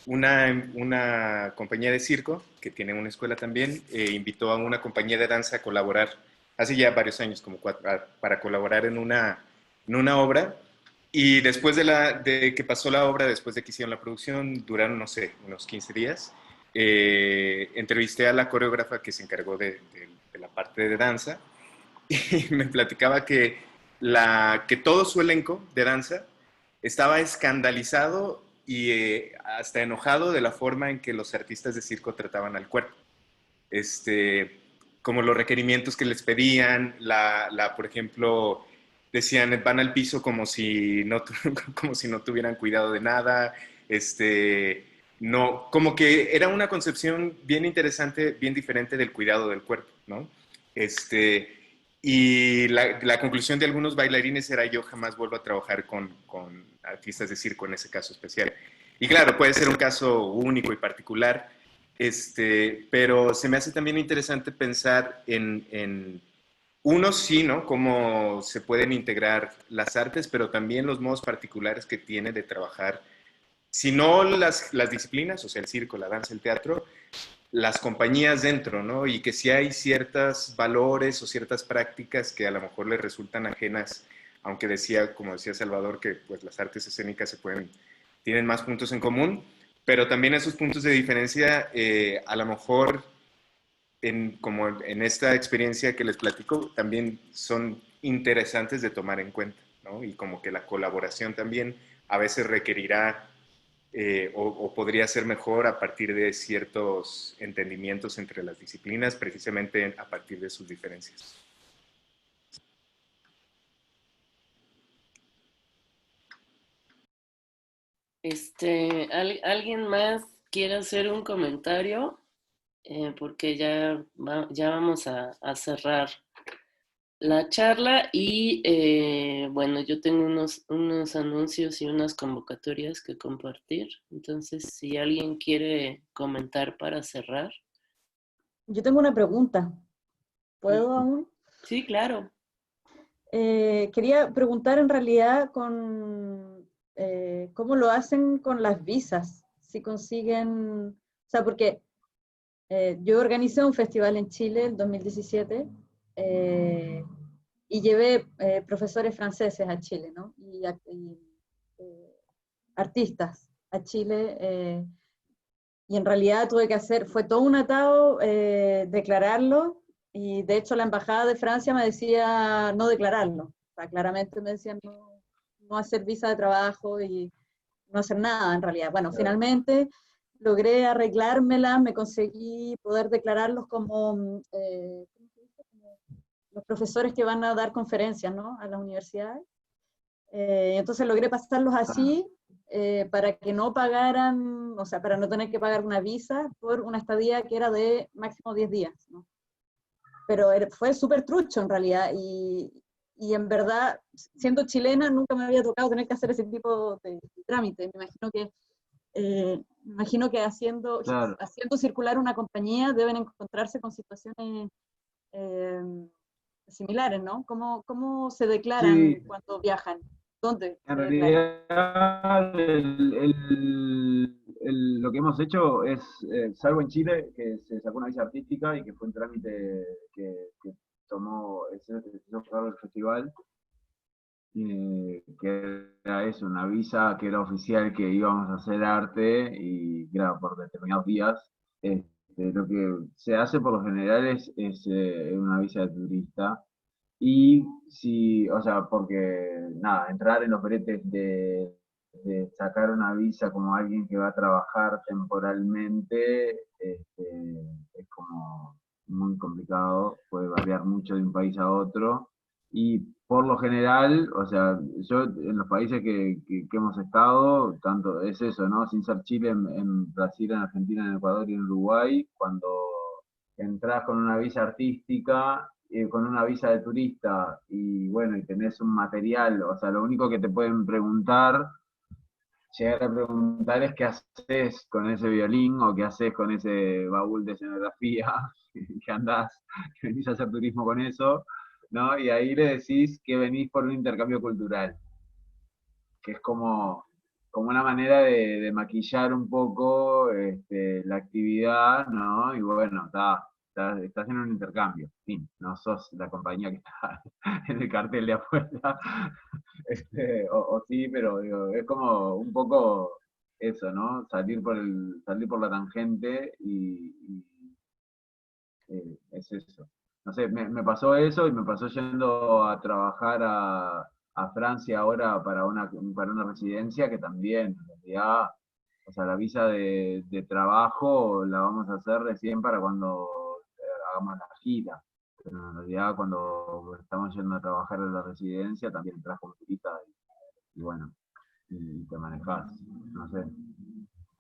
una compañía de circo, que tiene una escuela también, invitó a una compañía de danza a colaborar, hace ya varios años, como para colaborar en una obra. Y después de que pasó la obra, después de que hicieron la producción, duraron, no sé, unos 15 días. Entrevisté a la coreógrafa que se encargó de la parte de danza y me platicaba que todo su elenco de danza estaba escandalizado y hasta enojado de la forma en que los artistas de circo trataban al cuerpo. Como los requerimientos que les pedían, por ejemplo, decían, van al piso como si no, como si no tuvieran cuidado de nada, no, como que era una concepción bien interesante, bien diferente del cuidado del cuerpo, ¿no? Y la conclusión de algunos bailarines era yo jamás vuelvo a trabajar con artistas de circo en ese caso especial. Y claro, puede ser un caso único y particular, pero se me hace también interesante pensar en uno sí, ¿no? Cómo se pueden integrar las artes, pero también los modos particulares que tiene de trabajar, si no las disciplinas, o sea, el circo, la danza, el teatro, las compañías dentro, ¿no? Y que si hay ciertos valores o ciertas prácticas que a lo mejor les resultan ajenas, aunque como decía Salvador, que pues las artes escénicas tienen más puntos en común, pero también esos puntos de diferencia, a lo mejor, como en esta experiencia que les platico, también son interesantes de tomar en cuenta, ¿no? Y como que la colaboración también a veces requerirá o podría ser mejor a partir de ciertos entendimientos entre las disciplinas, precisamente a partir de sus diferencias. ¿Alguien más quiere hacer un comentario? Porque ya vamos a cerrar la charla y bueno, yo tengo unos anuncios y unas convocatorias que compartir. Entonces, si alguien quiere comentar para cerrar. Yo tengo una pregunta. ¿Puedo aún? Sí, claro. Quería preguntar en realidad cómo lo hacen con las visas, si consiguen, o sea, porque yo organicé un festival en Chile en 2017 y llevé profesores franceses a Chile, ¿no? Y artistas a Chile, y en realidad fue todo un atado declararlo, y de hecho la embajada de Francia me decía no declararlo, o sea, claramente me decían no hacer visa de trabajo y no hacer nada en realidad. Bueno, finalmente logré arreglármela, me conseguí poder declararlos como, ¿cómo se dice? Como los profesores que van a dar conferencias, ¿no? A las universidades. Entonces logré pasarlos así para que no pagaran, o sea, para no tener que pagar una visa por una estadía que era de máximo 10 días, ¿no? Pero fue súper trucho en realidad, y en verdad, siendo chilena, nunca me había tocado tener que hacer ese tipo de trámite. Me imagino que haciendo circular una compañía deben encontrarse con situaciones similares, ¿no? ¿Cómo se declaran cuando viajan? ¿Dónde En se declaran? realidad, lo que hemos hecho es, salvo en Chile, que se sacó una visa artística y que fue un trámite que tomó el festival, que era eso, una visa que era oficial que íbamos a hacer arte y que era por determinados días. Lo que se hace por lo general es una visa de turista. Y si, o sea, porque nada, entrar en los bretes de sacar una visa como alguien que va a trabajar temporalmente, es como muy complicado, puede variar mucho de un país a otro. Y por lo general, o sea, yo en los países que hemos estado, tanto es eso, ¿no? Sin ser Chile, en Brasil, en Argentina, en Ecuador y en Uruguay, cuando entras con una visa artística, con una visa de turista y bueno, y tenés un material, o sea, lo único que te pueden llegar a preguntar es qué haces con ese violín o qué haces con ese baúl de escenografía que andás, que venís a hacer turismo con eso, ¿no? Y ahí le decís que venís por un intercambio cultural, que es como una manera de maquillar un poco la actividad, ¿no? Y bueno, está, estás en un intercambio, fin, no sos la compañía que está en el cartel de afuera, o sí, pero digo, es como un poco eso, ¿no? Salir por la tangente es eso. No sé, me pasó eso y me pasó yendo a trabajar a Francia ahora para una residencia que también, en realidad, o sea, la visa de trabajo la vamos a hacer recién para cuando hagamos la gira. Pero en realidad cuando estamos yendo a trabajar en la residencia también entras como turista y bueno, y te manejas, no sé.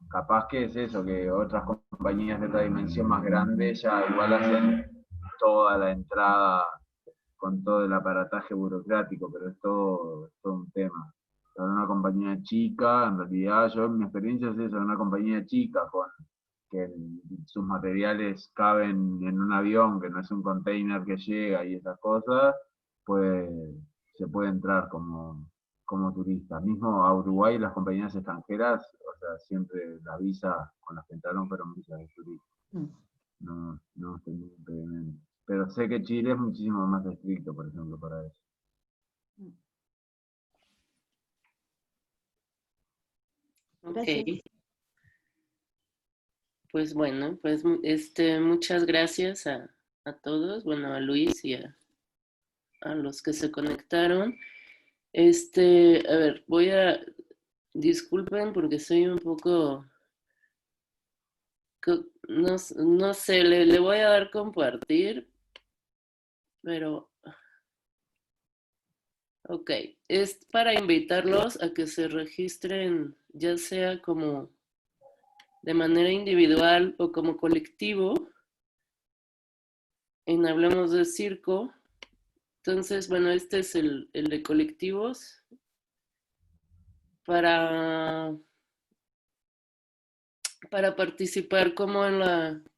Capaz que es eso, que otras compañías de otra dimensión más grande ya igual hacen toda la entrada con todo el aparataje burocrático, pero es todo un tema. Para una compañía chica, en realidad mi experiencia es eso, una compañía chica con que sus materiales caben en un avión, que no es un container que llega y esas cosas, pues se puede entrar como turista. Mismo a Uruguay las compañías extranjeras, o sea, siempre la visa con las que entraron fueron visas de turista. No tengo impedimento. Pero sé que Chile es muchísimo más estricto, por ejemplo, para eso. Gracias. Ok, pues bueno, pues muchas gracias a todos, bueno, a Luis y a los que se conectaron. A ver, disculpen porque soy un poco, no sé, le voy a dar compartir, pero, ok, es para invitarlos a que se registren, ya sea como de manera individual o como colectivo, en Hablemos de Circo. Entonces, bueno, este es el de colectivos para participar como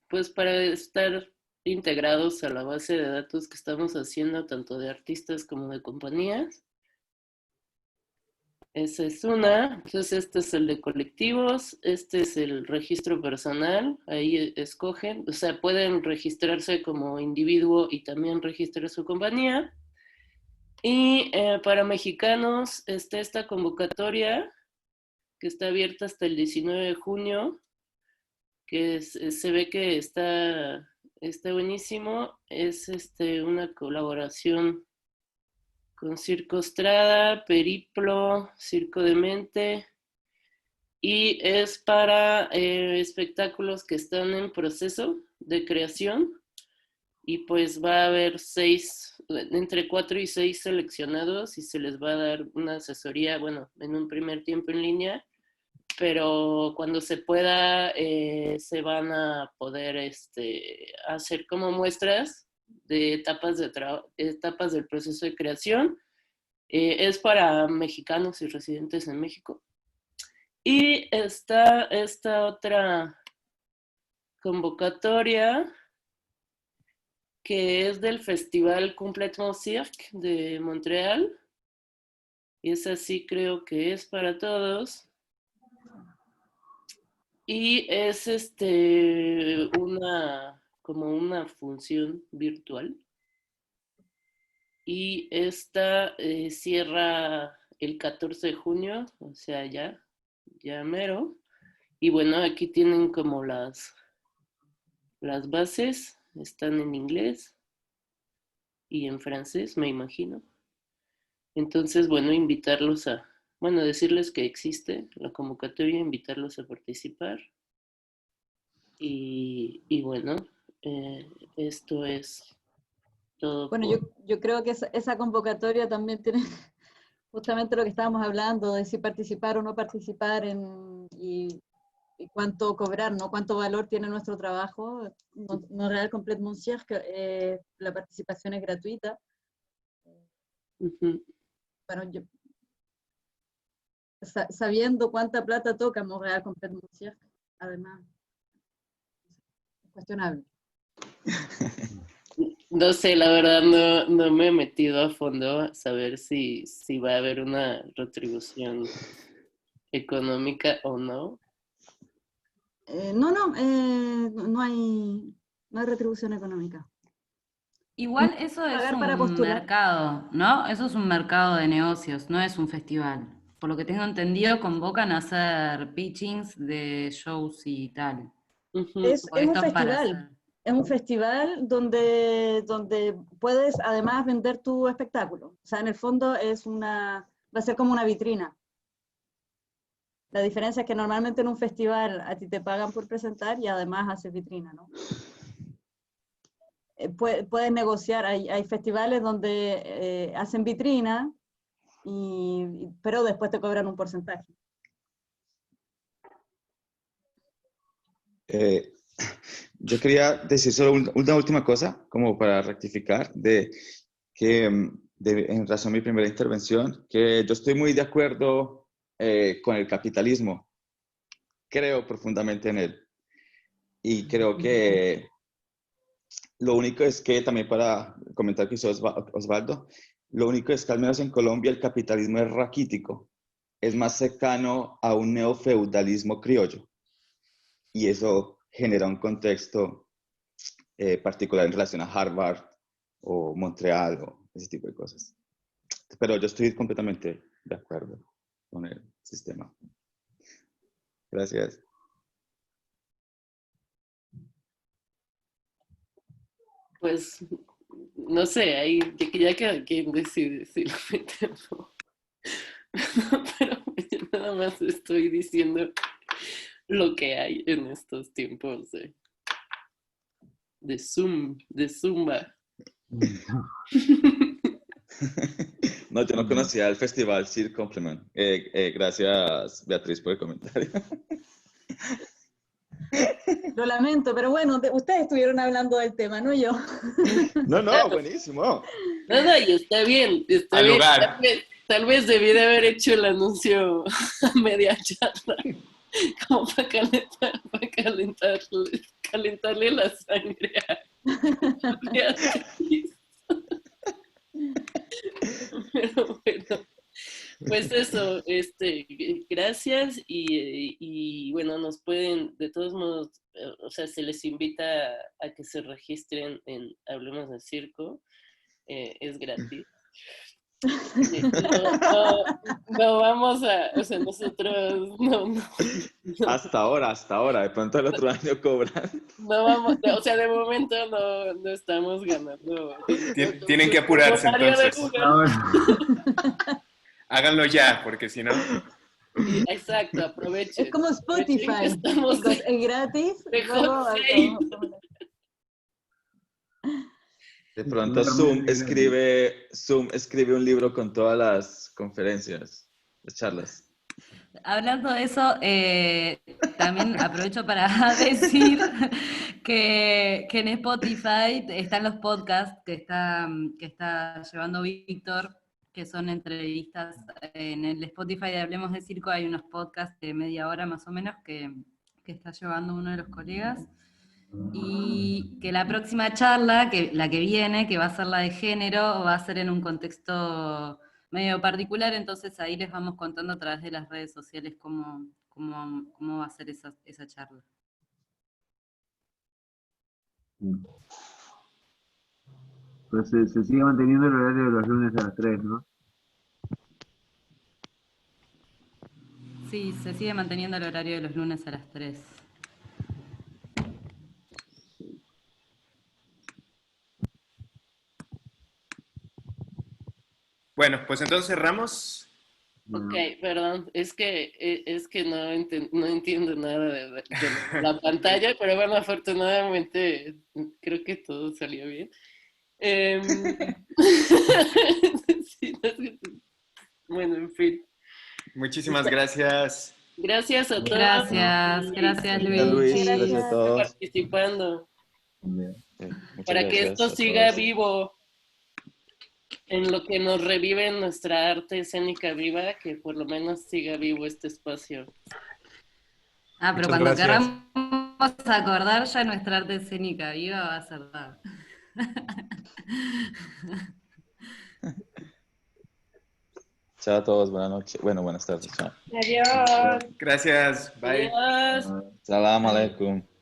pues para estar integrados a la base de datos que estamos haciendo, tanto de artistas como de compañías. Esa es una. Entonces este es el de colectivos, este es el registro personal, ahí escogen, o sea, pueden registrarse como individuo y también registrar su compañía. Y para mexicanos está esta convocatoria que está abierta hasta el 19 de junio, que se ve que está buenísimo. Es una colaboración con Circo Estrada, Periplo, Circo de Mente, y es para espectáculos que están en proceso de creación, y pues va a haber entre 4 y 6 seleccionados, y se les va a dar una asesoría, bueno, en un primer tiempo en línea, pero cuando se pueda se van a poder hacer como muestras de etapas del proceso de creación. Es para mexicanos y residentes en México. Y está esta otra convocatoria que es del Festival Complètement Cirque de Montreal. Y esa sí creo que es para todos. Y es como una función virtual. Y esta cierra el 14 de junio, o sea, ya mero. Y bueno, aquí tienen como las bases, están en inglés y en francés, me imagino. Entonces, bueno, decirles que existe la convocatoria, invitarlos a participar. Y bueno, esto es todo. Bueno, yo creo que esa convocatoria también tiene justamente lo que estábamos hablando, de si participar o no participar y cuánto cobrar, ¿no? Cuánto valor tiene nuestro trabajo. Montréal Complètement Cirque, la participación es gratuita. Bueno, sabiendo cuánta plata toca Montréal Complètement Cirque, además, es cuestionable. No sé, la verdad no me he metido a fondo a saber si va a haber una retribución económica o no. No hay, no hay retribución económica. Igual eso es Pagar para un postular. mercado, ¿no? Eso es un mercado de negocios, no es un festival. Por lo que tengo entendido, convocan a hacer pitchings de shows y tal. Ujú. Es O un esto es para festival. hacer. Es un festival donde puedes además vender tu espectáculo. O sea, en el fondo va a ser como una vitrina. La diferencia es que normalmente en un festival a ti te pagan por presentar y además haces vitrina, ¿no? Puedes negociar, hay festivales donde hacen vitrina, pero después te cobran un porcentaje. Yo quería decir solo una última cosa, como para rectificar, en razón a mi primera intervención, que yo estoy muy de acuerdo con el capitalismo. Creo profundamente en él. Y creo que lo único es que, también para comentar que hizo Osvaldo, lo único es que al menos en Colombia el capitalismo es raquítico. Es más cercano a un neofeudalismo criollo. Y eso genera un contexto particular en relación a Harvard o Montreal o ese tipo de cosas. Pero yo estoy completamente de acuerdo con el sistema. Gracias. Pues, no sé, ahí ya cada quien decide si lo mete o no. Pero yo nada más estoy diciendo lo que hay en estos tiempos de Zumba. No, yo no conocía el festival Cirque Complement. Gracias, Beatriz, por el comentario. Lo lamento, pero bueno, ustedes estuvieron hablando del tema, no yo. No, buenísimo. No, y está bien, está Al bien. lugar. Tal vez debí de haber hecho el anuncio a media charla, como para calentarle la sangre a Beatriz. Pero bueno, pues eso, gracias y bueno, nos pueden, de todos modos, o sea, se les invita a que se registren en Hablemos de Circo, es gratis. No vamos a, o sea, nosotros no. Hasta ahora, de pronto el otro año cobran. No vamos, o sea, de momento no estamos ganando. Tienen que apurarse Horario de entonces. Google. Ahora, Háganlo ya, porque si no... Exacto, aprovechen. Es como Spotify, Estamos chicos, es gratis. mejor luego seis. De pronto Zoom escribe un libro con todas las conferencias, las charlas. Hablando de eso, también aprovecho para decir que en Spotify están los podcasts que está llevando Víctor, que son entrevistas. En el Spotify de Hablemos de Circo hay unos podcasts de media hora más o menos que está llevando uno de los colegas. Y que la próxima charla, la que viene, que va a ser la de género, va a ser en un contexto medio particular, entonces ahí les vamos contando a través de las redes sociales cómo va a ser esa charla. pues se sigue manteniendo el horario de los lunes a las 3, ¿no? Sí, se sigue manteniendo el horario de los lunes a las 3. Bueno, pues entonces cerramos. Ok, perdón, es que no entiendo nada de la pantalla, pero bueno, afortunadamente creo que todo salió bien. Sí, bueno, en fin. Muchísimas gracias. Gracias a todos. Gracias Luis. Luis. Gracias a todos. Participando. Muchas Para que gracias esto a siga todos. vivo, en lo que nos revive nuestra arte escénica viva, que por lo menos siga vivo este espacio. Ah, pero Muchas cuando gracias. queramos acordar ya nuestra arte escénica viva va a ser nada. Chao a todos, buenas noches. Bueno, buenas tardes. Chao. Adiós. Gracias. Bye. Adiós. Salam alaikum.